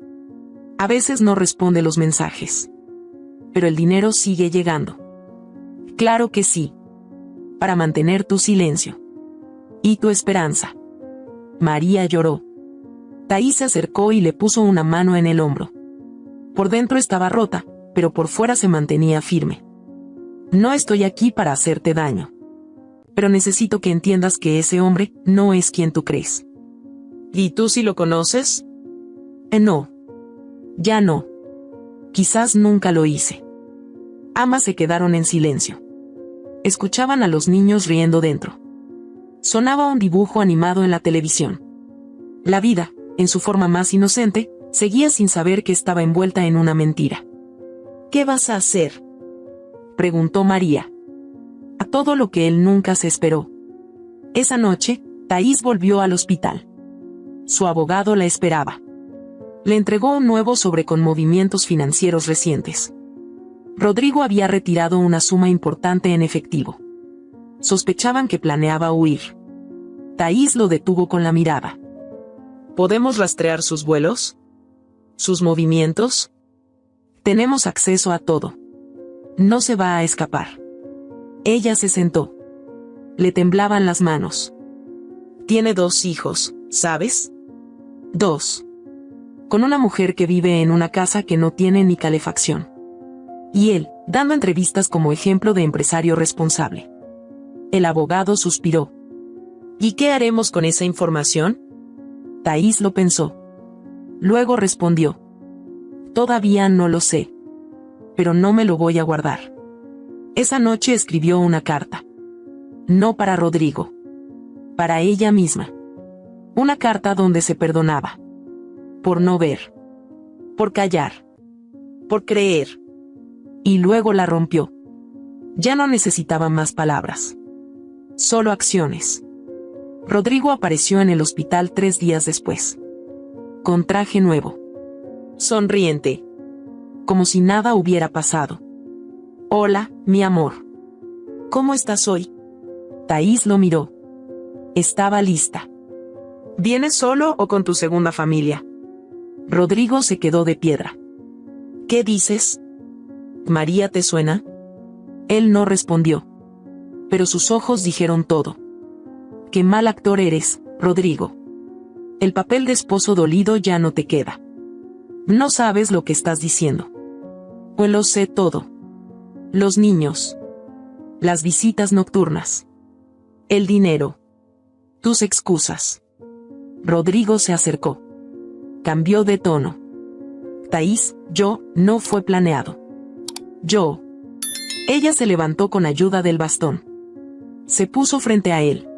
A veces no responde los mensajes. Pero el dinero sigue llegando. Claro que sí. Para mantener tu silencio. Y tu esperanza. María lloró. Thaís se acercó y le puso una mano en el hombro. Por dentro estaba rota, pero por fuera se mantenía firme. No estoy aquí para hacerte daño. Pero necesito que entiendas que ese hombre no es quien tú crees. ¿Y tú sí lo conoces? No. Ya no. Quizás nunca lo hice. Ambas se quedaron en silencio. Escuchaban a los niños riendo dentro. Sonaba un dibujo animado en la televisión. La vida, en su forma más inocente, seguía sin saber que estaba envuelta en una mentira. ¿Qué vas a hacer?, preguntó María. A todo lo que él nunca se esperó. Esa noche, Thaís volvió al hospital. Su abogado la esperaba. Le entregó un nuevo sobre con movimientos financieros recientes. Rodrigo había retirado una suma importante en efectivo. Sospechaban que planeaba huir. Thaís lo detuvo con la mirada. ¿Podemos rastrear sus vuelos? ¿Sus movimientos? Tenemos acceso a todo. No se va a escapar. Ella se sentó. Le temblaban las manos. Tiene 2 hijos, ¿sabes? 2. Con una mujer que vive en una casa que no tiene ni calefacción. Y él, dando entrevistas como ejemplo de empresario responsable. El abogado suspiró. ¿Y qué haremos con esa información? Thaís lo pensó. Luego respondió. Todavía no lo sé. Pero no me lo voy a guardar. Esa noche escribió una carta. No para Rodrigo. Para ella misma. Una carta donde se perdonaba. Por no ver. Por callar. Por creer. Y luego la rompió. Ya no necesitaba más palabras. Solo acciones. Rodrigo apareció en el hospital 3 días después. Con traje nuevo. Sonriente. Como si nada hubiera pasado. Hola, mi amor. ¿Cómo estás hoy? Thaís lo miró. Estaba lista. ¿Vienes solo o con tu segunda familia? Rodrigo se quedó de piedra. ¿Qué dices? ¿María te suena? Él no respondió. Pero sus ojos dijeron todo. Qué mal actor eres, Rodrigo. El papel de esposo dolido ya no te queda. No sabes lo que estás diciendo. Pues lo sé todo. Los niños. Las visitas nocturnas. El dinero. Tus excusas. Rodrigo se acercó. Cambió de tono. Thaís, no fue planeado. Yo. Ella se levantó con ayuda del bastón. Se puso frente a él.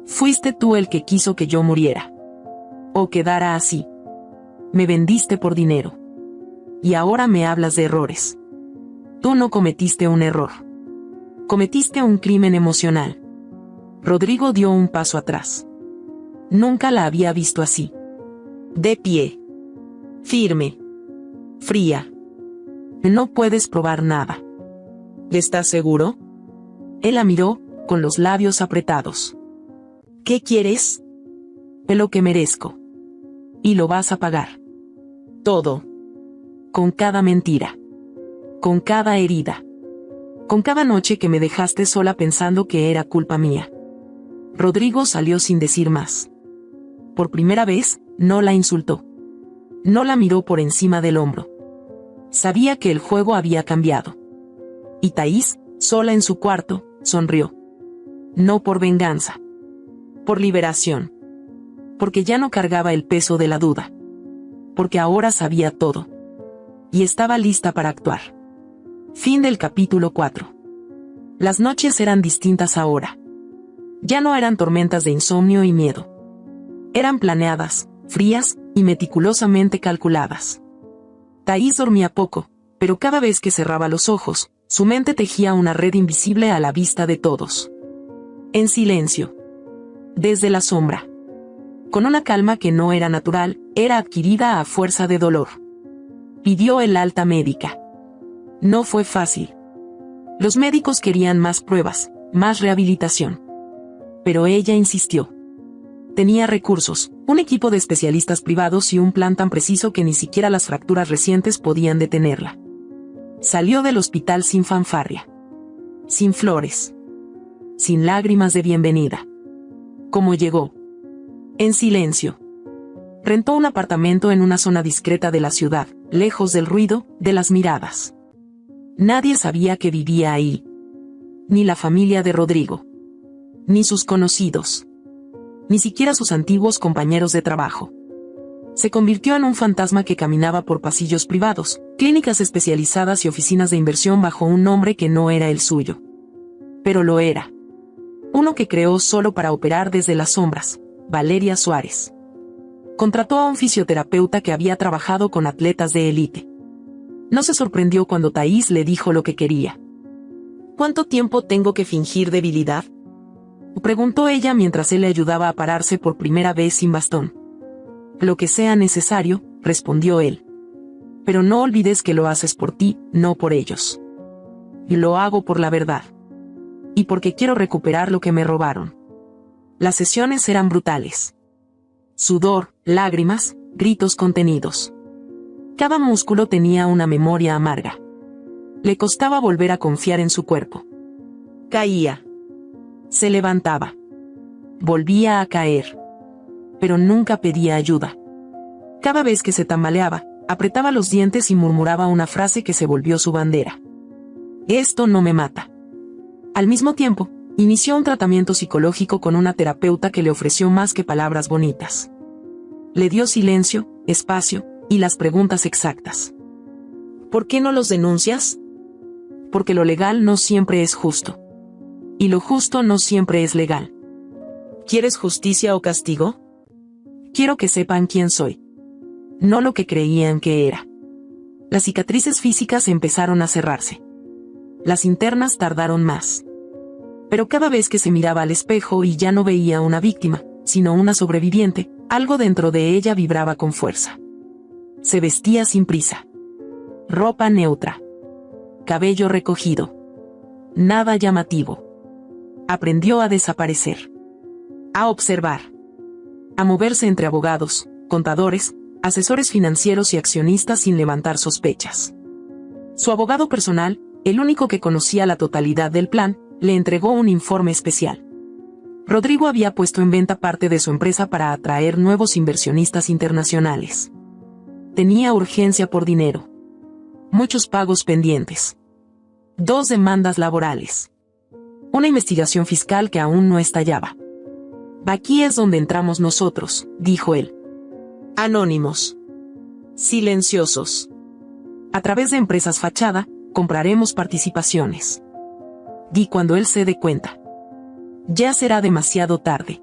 Fuiste tú el que quiso que yo muriera. O quedara así. Me vendiste por dinero. Y ahora me hablas de errores. Tú no cometiste un error. Cometiste un crimen emocional. Rodrigo dio un paso atrás. Nunca la había visto así. De pie. Firme. Fría. No puedes probar nada. ¿Estás seguro? Él la miró, con los labios apretados. ¿Qué quieres? Lo que merezco. Y lo vas a pagar. Todo. Con cada mentira. Con cada herida. Con cada noche que me dejaste sola pensando que era culpa mía. Rodrigo salió sin decir más. Por primera vez, no la insultó. No la miró por encima del hombro. Sabía que el juego había cambiado. Y Thaís, sola en su cuarto, sonrió. No por venganza. Por liberación. Porque ya no cargaba el peso de la duda. Porque ahora sabía todo. Y estaba lista para actuar. Fin del capítulo 4. Las noches eran distintas ahora. Ya no eran tormentas de insomnio y miedo. Eran planeadas, frías y meticulosamente calculadas. Thaís dormía poco, pero cada vez que cerraba los ojos, su mente tejía una red invisible a la vista de todos. En silencio. Desde la sombra. Con una calma que no era natural, era adquirida a fuerza de dolor. Pidió el alta médica. No fue fácil. Los médicos querían más pruebas, más rehabilitación. Pero ella insistió. Tenía recursos, un equipo de especialistas privados y un plan tan preciso que ni siquiera las fracturas recientes podían detenerla. Salió del hospital sin fanfarria. Sin flores. Sin lágrimas de bienvenida. Como llegó. En silencio. Rentó un apartamento en una zona discreta de la ciudad, lejos del ruido, de las miradas. Nadie sabía que vivía ahí. Ni la familia de Rodrigo. Ni sus conocidos. Ni siquiera sus antiguos compañeros de trabajo. Se convirtió en un fantasma que caminaba por pasillos privados, clínicas especializadas y oficinas de inversión bajo un nombre que no era el suyo. Pero lo era. Uno que creó solo para operar desde las sombras, Valeria Suárez. Contrató a un fisioterapeuta que había trabajado con atletas de élite. No se sorprendió cuando Thaís le dijo lo que quería. ¿Cuánto tiempo tengo que fingir debilidad?, preguntó ella mientras él le ayudaba a pararse por primera vez sin bastón. Lo que sea necesario, respondió él. Pero no olvides que lo haces por ti, no por ellos. Y lo hago por la verdad. Y porque quiero recuperar lo que me robaron. Las sesiones eran brutales. Sudor, lágrimas, gritos contenidos. Cada músculo tenía una memoria amarga. Le costaba volver a confiar en su cuerpo. Caía. Se levantaba. Volvía a caer. Pero nunca pedía ayuda. Cada vez que se tambaleaba, apretaba los dientes y murmuraba una frase que se volvió su bandera. Esto no me mata. Al mismo tiempo, inició un tratamiento psicológico con una terapeuta que le ofreció más que palabras bonitas. Le dio silencio, espacio, y las preguntas exactas. ¿Por qué no los denuncias? Porque lo legal no siempre es justo. Y lo justo no siempre es legal. ¿Quieres justicia o castigo? Quiero que sepan quién soy. No lo que creían que era. Las cicatrices físicas empezaron a cerrarse. Las internas tardaron más. Pero cada vez que se miraba al espejo y ya no veía una víctima, sino una sobreviviente, algo dentro de ella vibraba con fuerza. Se vestía sin prisa. Ropa neutra. Cabello recogido. Nada llamativo. Aprendió a desaparecer. A observar. A moverse entre abogados, contadores, asesores financieros y accionistas sin levantar sospechas. Su abogado personal, el único que conocía la totalidad del plan, le entregó un informe especial. Rodrigo había puesto en venta parte de su empresa para atraer nuevos inversionistas internacionales. Tenía urgencia por dinero. Muchos pagos pendientes. 2 demandas laborales. Una investigación fiscal que aún no estallaba. Aquí es donde entramos nosotros, dijo él. Anónimos. Silenciosos. A través de empresas fachada, compraremos participaciones. Y cuando él se dé cuenta. Ya será demasiado tarde.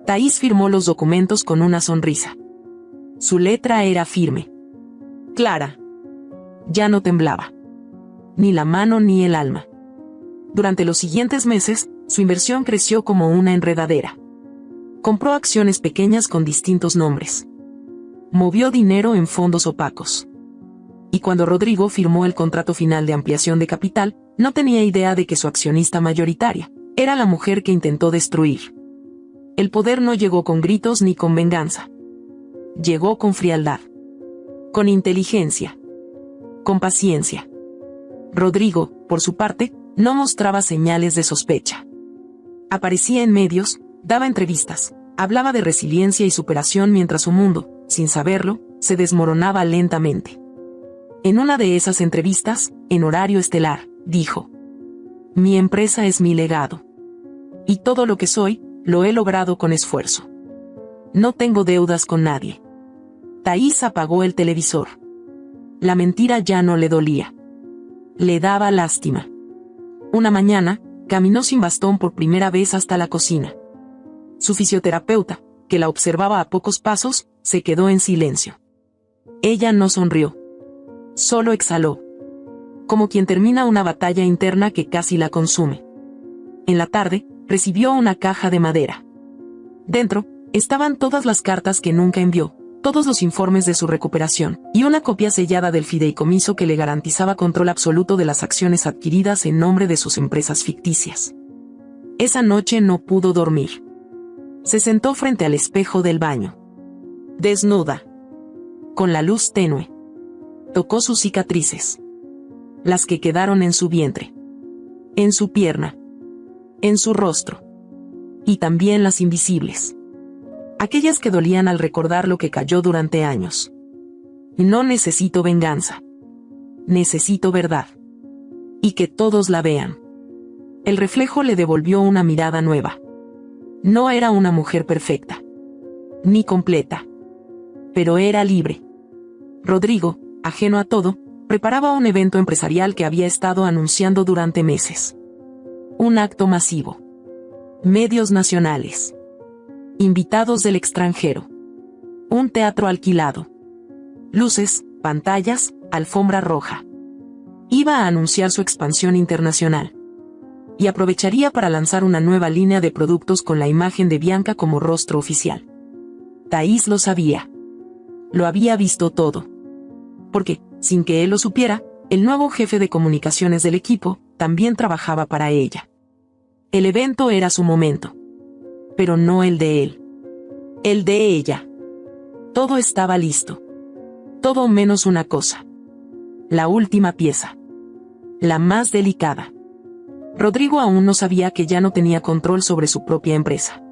Thaís firmó los documentos con una sonrisa. Su letra era firme. Clara. Ya no temblaba. Ni la mano ni el alma. Durante los siguientes meses, su inversión creció como una enredadera. Compró acciones pequeñas con distintos nombres. Movió dinero en fondos opacos. Y cuando Rodrigo firmó el contrato final de ampliación de capital, no tenía idea de que su accionista mayoritaria era la mujer que intentó destruir. El poder no llegó con gritos ni con venganza. Llegó con frialdad. Con inteligencia. Con paciencia. Rodrigo, por su parte, no mostraba señales de sospecha. Aparecía en medios, daba entrevistas, hablaba de resiliencia y superación mientras su mundo, sin saberlo, se desmoronaba lentamente. En una de esas entrevistas, en horario estelar, dijo: Mi empresa es mi legado. Y todo lo que soy, lo he logrado con esfuerzo. No tengo deudas con nadie. Thaís apagó el televisor. La mentira ya no le dolía. Le daba lástima. Una mañana, caminó sin bastón por primera vez hasta la cocina. Su fisioterapeuta, que la observaba a pocos pasos, se quedó en silencio. Ella no sonrió. Solo exhaló. Como quien termina una batalla interna que casi la consume. En la tarde, recibió una caja de madera. Dentro, estaban todas las cartas que nunca envió, todos los informes de su recuperación, y una copia sellada del fideicomiso que le garantizaba control absoluto de las acciones adquiridas en nombre de sus empresas ficticias. Esa noche no pudo dormir. Se sentó frente al espejo del baño. Desnuda. Con la luz tenue. Tocó sus cicatrices. Las que quedaron en su vientre. En su pierna. En su rostro. Y también las invisibles. Aquellas que dolían al recordar lo que cayó durante años. No necesito venganza. Necesito verdad. Y que todos la vean. El reflejo le devolvió una mirada nueva. No era una mujer perfecta. Ni completa. Pero era libre. Rodrigo, ajeno a todo, preparaba un evento empresarial que había estado anunciando durante meses. Un acto masivo. Medios nacionales. Invitados del extranjero. Un teatro alquilado. Luces, pantallas, alfombra roja. Iba a anunciar su expansión internacional. Y aprovecharía para lanzar una nueva línea de productos con la imagen de Bianca como rostro oficial. Thaís lo sabía. Lo había visto todo. Porque, sin que él lo supiera, el nuevo jefe de comunicaciones del equipo también trabajaba para ella. El evento era su momento. Pero no el de él. El de ella. Todo estaba listo. Todo menos una cosa. La última pieza. La más delicada. Rodrigo aún no sabía que ya no tenía control sobre su propia empresa.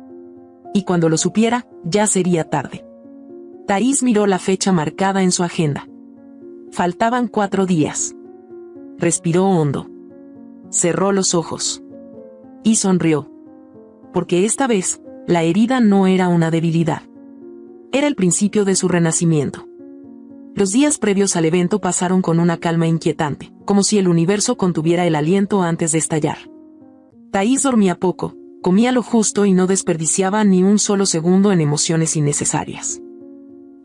Y cuando lo supiera, ya sería tarde. Thaís miró la fecha marcada en su agenda. Faltaban 4 días. Respiró hondo. Cerró los ojos. Y sonrió. Porque esta vez, la herida no era una debilidad. Era el principio de su renacimiento. Los días previos al evento pasaron con una calma inquietante, como si el universo contuviera el aliento antes de estallar. Thaís dormía poco, comía lo justo y no desperdiciaba ni un solo segundo en emociones innecesarias.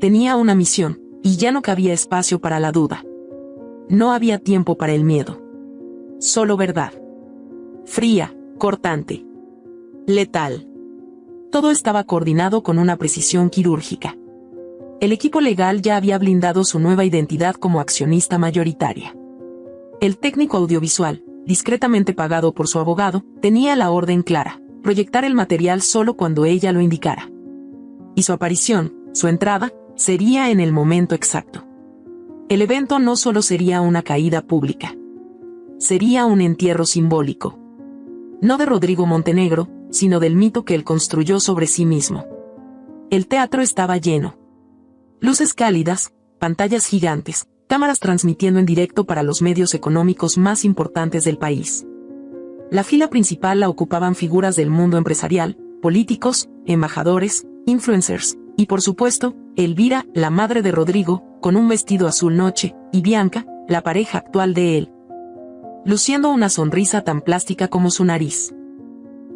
Tenía una misión, y ya no cabía espacio para la duda. No había tiempo para el miedo. Solo verdad. Fría, cortante. Letal. Todo estaba coordinado con una precisión quirúrgica. El equipo legal ya había blindado su nueva identidad como accionista mayoritaria. El técnico audiovisual, discretamente pagado por su abogado, tenía la orden clara: proyectar el material solo cuando ella lo indicara. Y su aparición, su entrada, sería en el momento exacto. El evento no solo sería una caída pública. Sería un entierro simbólico. No de Rodrigo Montenegro, sino del mito que él construyó sobre sí mismo. El teatro estaba lleno. Luces cálidas, pantallas gigantes, cámaras transmitiendo en directo para los medios económicos más importantes del país. La fila principal la ocupaban figuras del mundo empresarial, políticos, embajadores, influencers, y por supuesto, Elvira, la madre de Rodrigo, con un vestido azul noche, y Bianca, la pareja actual de él, luciendo una sonrisa tan plástica como su nariz.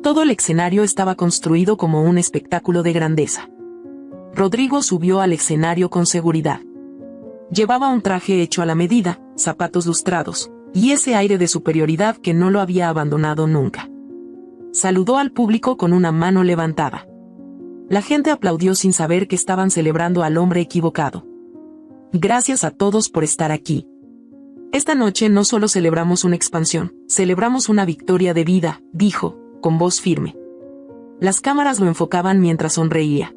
Todo el escenario estaba construido como un espectáculo de grandeza. Rodrigo subió al escenario con seguridad. Llevaba un traje hecho a la medida, zapatos lustrados, y ese aire de superioridad que no lo había abandonado nunca. Saludó al público con una mano levantada. La gente aplaudió sin saber que estaban celebrando al hombre equivocado. Gracias a todos por estar aquí. Esta noche no solo celebramos una expansión, celebramos una victoria de vida, dijo, con voz firme. Las cámaras lo enfocaban mientras sonreía.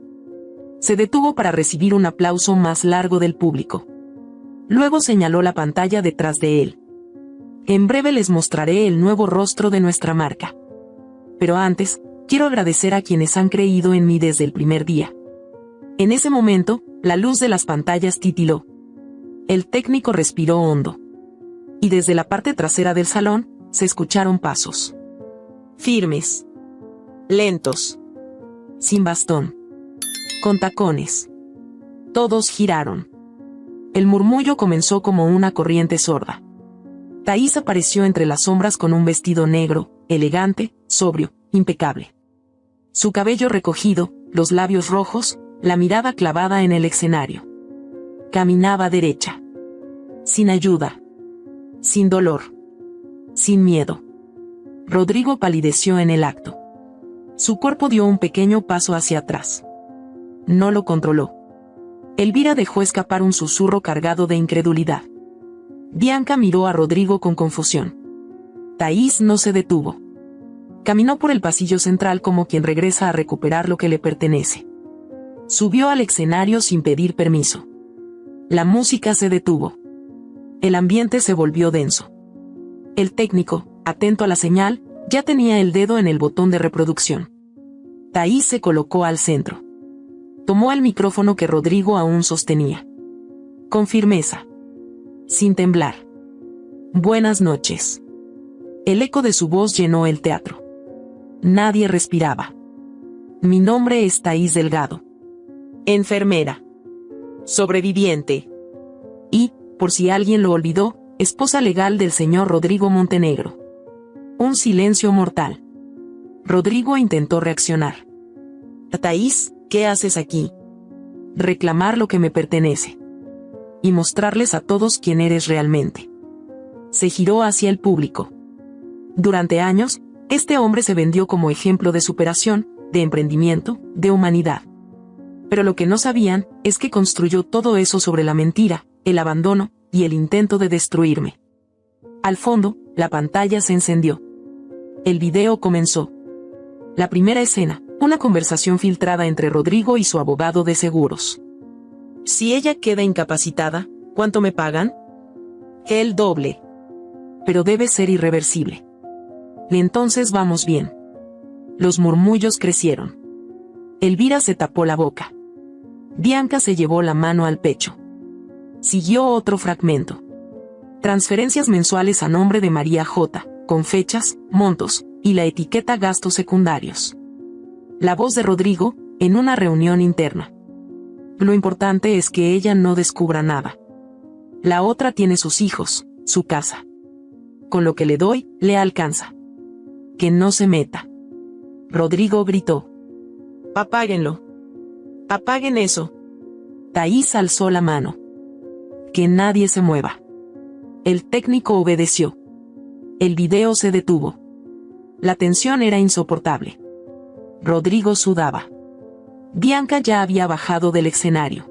Se detuvo para recibir un aplauso más largo del público. Luego señaló la pantalla detrás de él. En breve les mostraré el nuevo rostro de nuestra marca. Pero antes, quiero agradecer a quienes han creído en mí desde el primer día. En ese momento, la luz de las pantallas titiló. El técnico respiró hondo. Y desde la parte trasera del salón, se escucharon pasos. Firmes. lentos, sin bastón, con tacones. Todos giraron. El murmullo comenzó como una corriente sorda. Thaís apareció entre las sombras con un vestido negro, elegante, sobrio, impecable. Su cabello recogido, los labios rojos, la mirada clavada en el escenario. Caminaba derecha. Sin ayuda. Sin dolor. Sin miedo. Rodrigo palideció en el acto. Su cuerpo dio un pequeño paso hacia atrás. No lo controló. Elvira dejó escapar un susurro cargado de incredulidad. Bianca miró a Rodrigo con confusión. Thaís no se detuvo. Caminó por el pasillo central como quien regresa a recuperar lo que le pertenece. Subió al escenario sin pedir permiso. La música se detuvo. El ambiente se volvió denso. El técnico, atento a la señal, ya tenía el dedo en el botón de reproducción. Thaís se colocó al centro. Tomó el micrófono que Rodrigo aún sostenía. Con firmeza. Sin temblar. Buenas noches. El eco de su voz llenó el teatro. Nadie respiraba. Mi nombre es Thaís Delgado. Enfermera. Sobreviviente. Y, por si alguien lo olvidó, esposa legal del señor Rodrigo Montenegro. Un silencio mortal. Rodrigo intentó reaccionar. Thaís, ¿qué haces aquí? Reclamar lo que me pertenece. Y mostrarles a todos quién eres realmente. Se giró hacia el público. Durante años, este hombre se vendió como ejemplo de superación, de emprendimiento, de humanidad. Pero lo que no sabían es que construyó todo eso sobre la mentira, el abandono y el intento de destruirme. Al fondo, la pantalla se encendió. El video comenzó. La primera escena, una conversación filtrada entre Rodrigo y su abogado de seguros. Si ella queda incapacitada, ¿cuánto me pagan? El doble. Pero debe ser irreversible. Y entonces vamos bien. Los murmullos crecieron. Elvira se tapó la boca. Bianca se llevó la mano al pecho. Siguió otro fragmento. Transferencias mensuales a nombre de María J., con fechas, montos, y la etiqueta gastos secundarios. La voz de Rodrigo, en una reunión interna. Lo importante es que ella no descubra nada. La otra tiene sus hijos, su casa. Con lo que le doy, le alcanza. Que no se meta. Rodrigo gritó. Apáguenlo. Apaguen eso. Thaís alzó la mano. Que nadie se mueva. El técnico obedeció. El video se detuvo. La tensión era insoportable. Rodrigo sudaba. Bianca ya había bajado del escenario.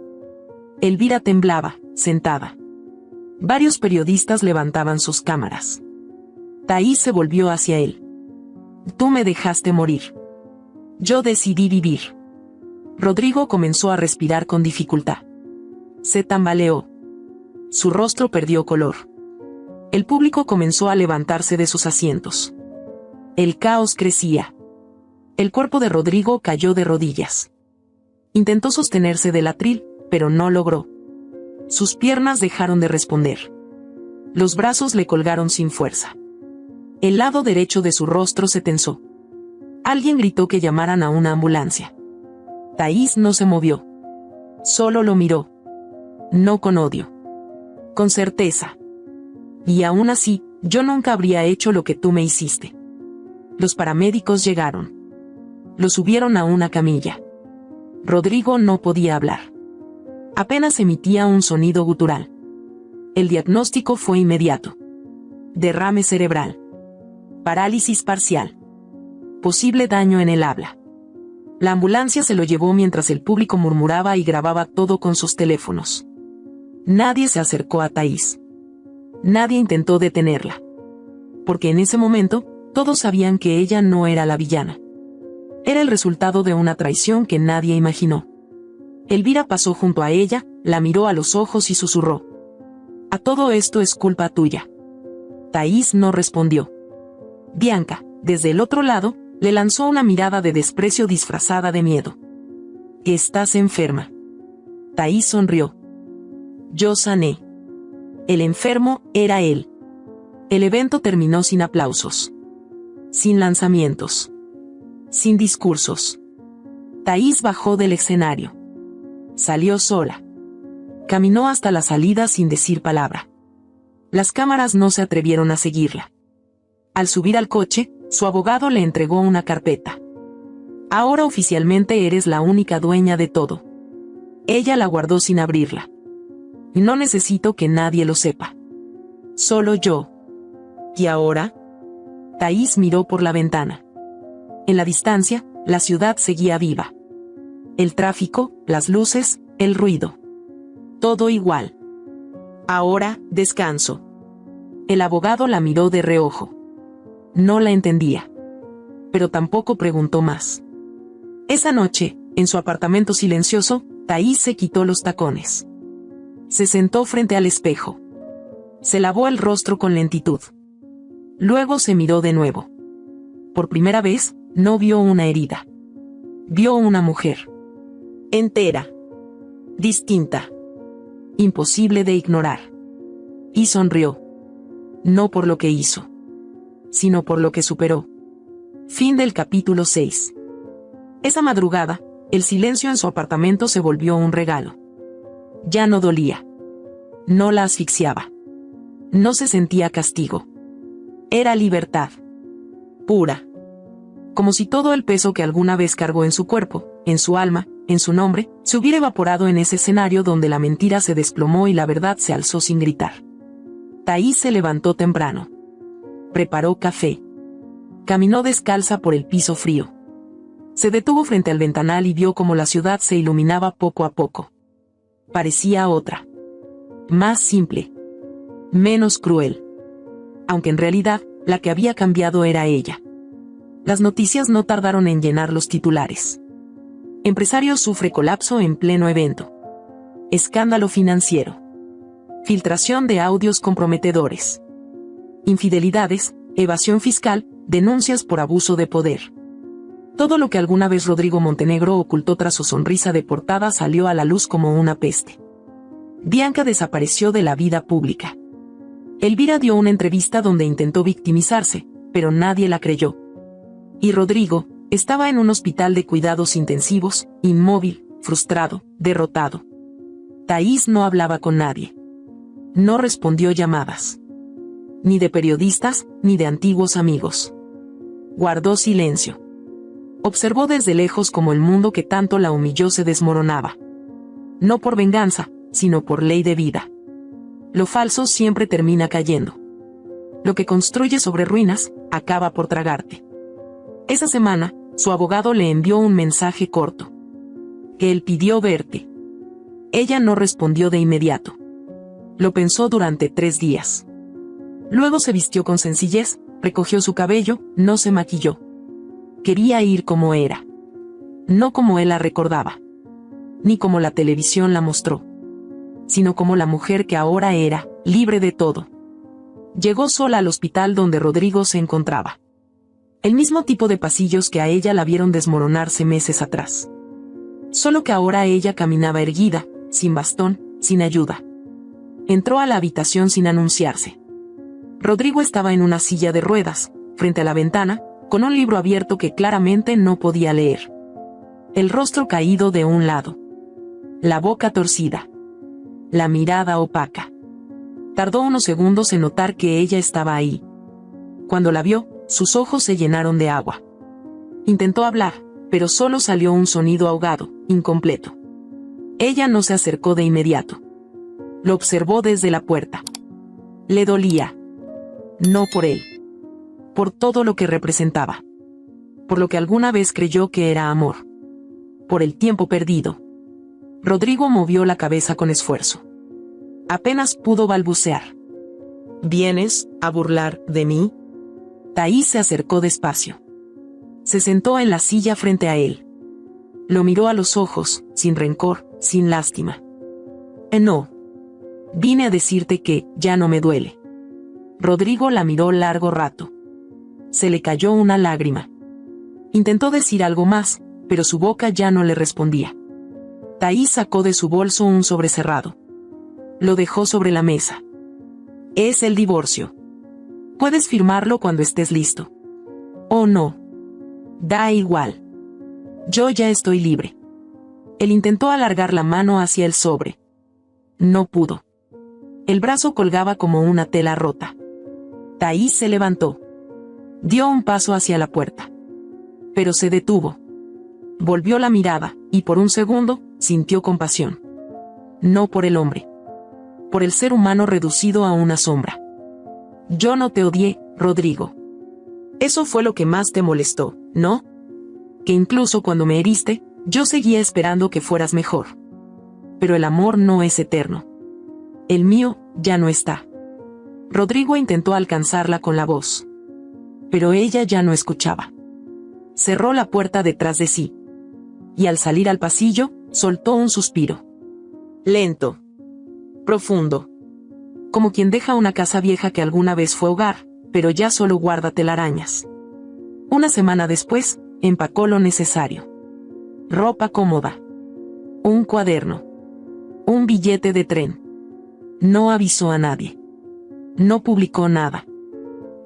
Elvira temblaba, sentada. Varios periodistas levantaban sus cámaras. Thaís se volvió hacia él. Tú me dejaste morir. Yo decidí vivir. Rodrigo comenzó a respirar con dificultad. Se tambaleó. Su rostro perdió color. El público comenzó a levantarse de sus asientos. El caos crecía. El cuerpo de Rodrigo cayó de rodillas. Intentó sostenerse del atril, pero no logró. Sus piernas dejaron de responder. Los brazos le colgaron sin fuerza. El lado derecho de su rostro se tensó. Alguien gritó que llamaran a una ambulancia. Thaís no se movió. Solo lo miró. No con odio. Con certeza. Y aún así, yo nunca habría hecho lo que tú me hiciste. Los paramédicos llegaron. Lo subieron a una camilla. Rodrigo no podía hablar. Apenas emitía un sonido gutural. El diagnóstico fue inmediato. Derrame cerebral. Parálisis parcial. Posible daño en el habla. La ambulancia se lo llevó mientras el público murmuraba y grababa todo con sus teléfonos. Nadie se acercó a Thaís. Nadie intentó detenerla. Porque en ese momento, todos sabían que ella no era la villana. Era el resultado de una traición que nadie imaginó. Elvira pasó junto a ella, la miró a los ojos y susurró. A todo esto es culpa tuya. Thaís no respondió. Bianca, desde el otro lado, le lanzó una mirada de desprecio disfrazada de miedo. Estás enferma. Thaís sonrió. Yo sané. El enfermo era él. El evento terminó sin aplausos. Sin lanzamientos. Sin discursos. Thaís bajó del escenario. Salió sola. Caminó hasta la salida sin decir palabra. Las cámaras no se atrevieron a seguirla. Al subir al coche, su abogado le entregó una carpeta. Ahora oficialmente eres la única dueña de todo. Ella la guardó sin abrirla. No necesito que nadie lo sepa. Solo yo. ¿Y ahora? Thaís miró por la ventana. En la distancia, la ciudad seguía viva. El tráfico, las luces, el ruido. Todo igual. Ahora, descanso. El abogado la miró de reojo. No la entendía. Pero tampoco preguntó más. Esa noche, en su apartamento silencioso, Thaís se quitó los tacones. Se sentó frente al espejo. Se lavó el rostro con lentitud. Luego se miró de nuevo. Por primera vez, no vio una herida. Vio una mujer. Entera. Distinta. Imposible de ignorar. Y sonrió. No por lo que hizo, sino por lo que superó. Fin del capítulo 6. Esa madrugada, el silencio en su apartamento se volvió un regalo. Ya no dolía. No la asfixiaba. No se sentía castigo. Era libertad. Pura. Como si todo el peso que alguna vez cargó en su cuerpo, en su alma, en su nombre, se hubiera evaporado en ese escenario donde la mentira se desplomó y la verdad se alzó sin gritar. Thaís se levantó temprano. Preparó café. Caminó descalza por el piso frío. Se detuvo frente al ventanal y vio cómo la ciudad se iluminaba poco a poco. Parecía otra. Más simple. Menos cruel. Aunque en realidad, la que había cambiado era ella. Las noticias no tardaron en llenar los titulares. Empresario sufre colapso en pleno evento. Escándalo financiero. Filtración de audios comprometedores. Infidelidades, evasión fiscal, denuncias por abuso de poder. Todo lo que alguna vez Rodrigo Montenegro ocultó tras su sonrisa de portada salió a la luz como una peste. Bianca desapareció de la vida pública. Elvira dio una entrevista donde intentó victimizarse, pero nadie la creyó. Y Rodrigo estaba en un hospital de cuidados intensivos, inmóvil, frustrado, derrotado. Thaís no hablaba con nadie. No respondió llamadas. Ni de periodistas, ni de antiguos amigos. Guardó silencio. Observó desde lejos cómo el mundo que tanto la humilló se desmoronaba. No por venganza, sino por ley de vida. Lo falso siempre termina cayendo. Lo que construye sobre ruinas, acaba por tragarte. Esa semana, su abogado le envió un mensaje corto. Que él pidió verte. Ella no respondió de inmediato. Lo pensó durante 3 días. Luego se vistió con sencillez, recogió su cabello, no se maquilló. Quería ir como era. No como él la recordaba. Ni como la televisión la mostró. Sino como la mujer que ahora era, libre de todo. Llegó sola al hospital donde Rodrigo se encontraba. El mismo tipo de pasillos que a ella la vieron desmoronarse meses atrás. Solo que ahora ella caminaba erguida, sin bastón, sin ayuda. Entró a la habitación sin anunciarse. Rodrigo estaba en una silla de ruedas, frente a la ventana, con un libro abierto que claramente no podía leer. El rostro caído de un lado. La boca torcida. La mirada opaca. Tardó unos segundos en notar que ella estaba ahí. Cuando la vio, sus ojos se llenaron de agua. Intentó hablar, pero solo salió un sonido ahogado, incompleto. Ella no se acercó de inmediato. Lo observó desde la puerta. Le dolía. No por él. Por todo lo que representaba. Por lo que alguna vez creyó que era amor. Por el tiempo perdido. Rodrigo movió la cabeza con esfuerzo. Apenas pudo balbucear. ¿Vienes a burlar de mí? Thaís se acercó despacio. Se sentó en la silla frente a él. Lo miró a los ojos, sin rencor, sin lástima. No. Vine a decirte que ya no me duele. Rodrigo la miró largo rato. Se le cayó una lágrima. Intentó decir algo más, pero su boca ya no le respondía. Thaís sacó de su bolso un sobre cerrado. Lo dejó sobre la mesa. Es el divorcio. Puedes firmarlo cuando estés listo. Oh no. Da igual. Yo ya estoy libre. Él intentó alargar la mano hacia el sobre. No pudo. El brazo colgaba como una tela rota. Thais se levantó. Dio un paso hacia la puerta. Pero se detuvo. Volvió la mirada, y por un segundo, sintió compasión. No por el hombre. Por el ser humano reducido a una sombra. Yo no te odié, Rodrigo. Eso fue lo que más te molestó, ¿no? Que incluso cuando me heriste, yo seguía esperando que fueras mejor. Pero el amor no es eterno. El mío, ya no está. Rodrigo intentó alcanzarla con la voz. Pero ella ya no escuchaba. Cerró la puerta detrás de sí. Y al salir al pasillo, soltó un suspiro. Lento. Profundo. Como quien deja una casa vieja que alguna vez fue hogar, pero ya solo guarda telarañas. Una semana después, empacó lo necesario. Ropa cómoda. Un cuaderno. Un billete de tren. No avisó a nadie. No publicó nada.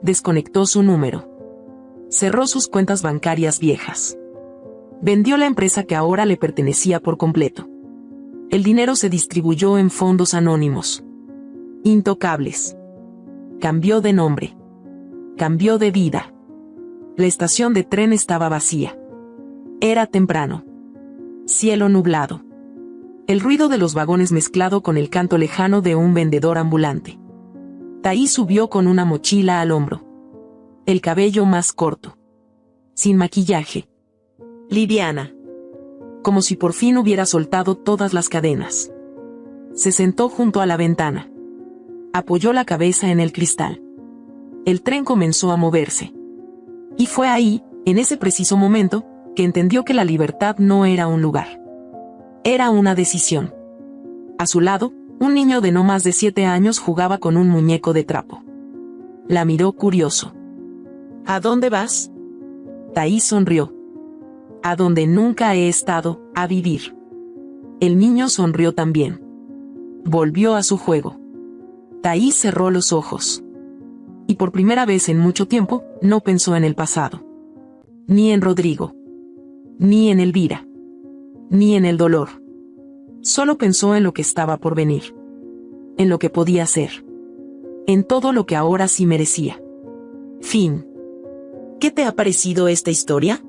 Desconectó su número. Cerró sus cuentas bancarias viejas. Vendió la empresa que ahora le pertenecía por completo. El dinero se distribuyó en fondos anónimos. Intocables. Cambió de nombre. Cambió de vida. La estación de tren estaba vacía. Era temprano. Cielo nublado. El ruido de los vagones mezclado con el canto lejano de un vendedor ambulante. Thais subió con una mochila al hombro. El cabello más corto. Sin maquillaje. Liviana. Como si por fin hubiera soltado todas las cadenas. Se sentó junto a la ventana. Apoyó la cabeza en el cristal. El tren comenzó a moverse. Y fue ahí, en ese preciso momento, que entendió que la libertad no era un lugar. Era una decisión. A su lado, un niño de no más de 7 años jugaba con un muñeco de trapo. La miró curioso. ¿A dónde vas? Thais sonrió. A donde nunca he estado, a vivir. El niño sonrió también. Volvió a su juego. Thais cerró los ojos. Y por primera vez en mucho tiempo, no pensó en el pasado. Ni en Rodrigo. Ni en Elvira. Ni en el dolor. Solo pensó en lo que estaba por venir. En lo que podía ser. En todo lo que ahora sí merecía. Fin. ¿Qué te ha parecido esta historia?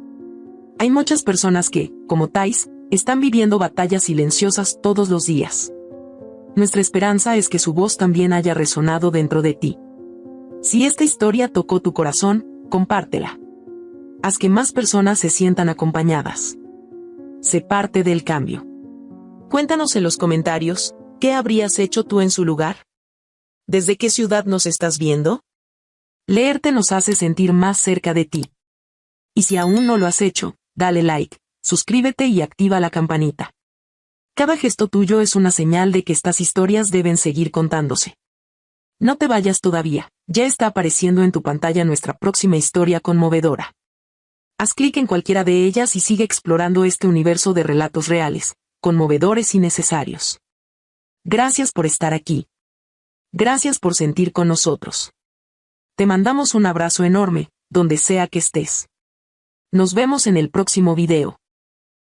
Hay muchas personas que, como Thais, están viviendo batallas silenciosas todos los días. Nuestra esperanza es que su voz también haya resonado dentro de ti. Si esta historia tocó tu corazón, compártela. Haz que más personas se sientan acompañadas. Sé parte del cambio. Cuéntanos en los comentarios, ¿qué habrías hecho tú en su lugar? ¿Desde qué ciudad nos estás viendo? Leerte nos hace sentir más cerca de ti. Y si aún no lo has hecho, dale like, suscríbete y activa la campanita. Cada gesto tuyo es una señal de que estas historias deben seguir contándose. No te vayas todavía, ya está apareciendo en tu pantalla nuestra próxima historia conmovedora. Haz clic en cualquiera de ellas y sigue explorando este universo de relatos reales, conmovedores y necesarios. Gracias por estar aquí. Gracias por sentir con nosotros. Te mandamos un abrazo enorme, donde sea que estés. Nos vemos en el próximo video.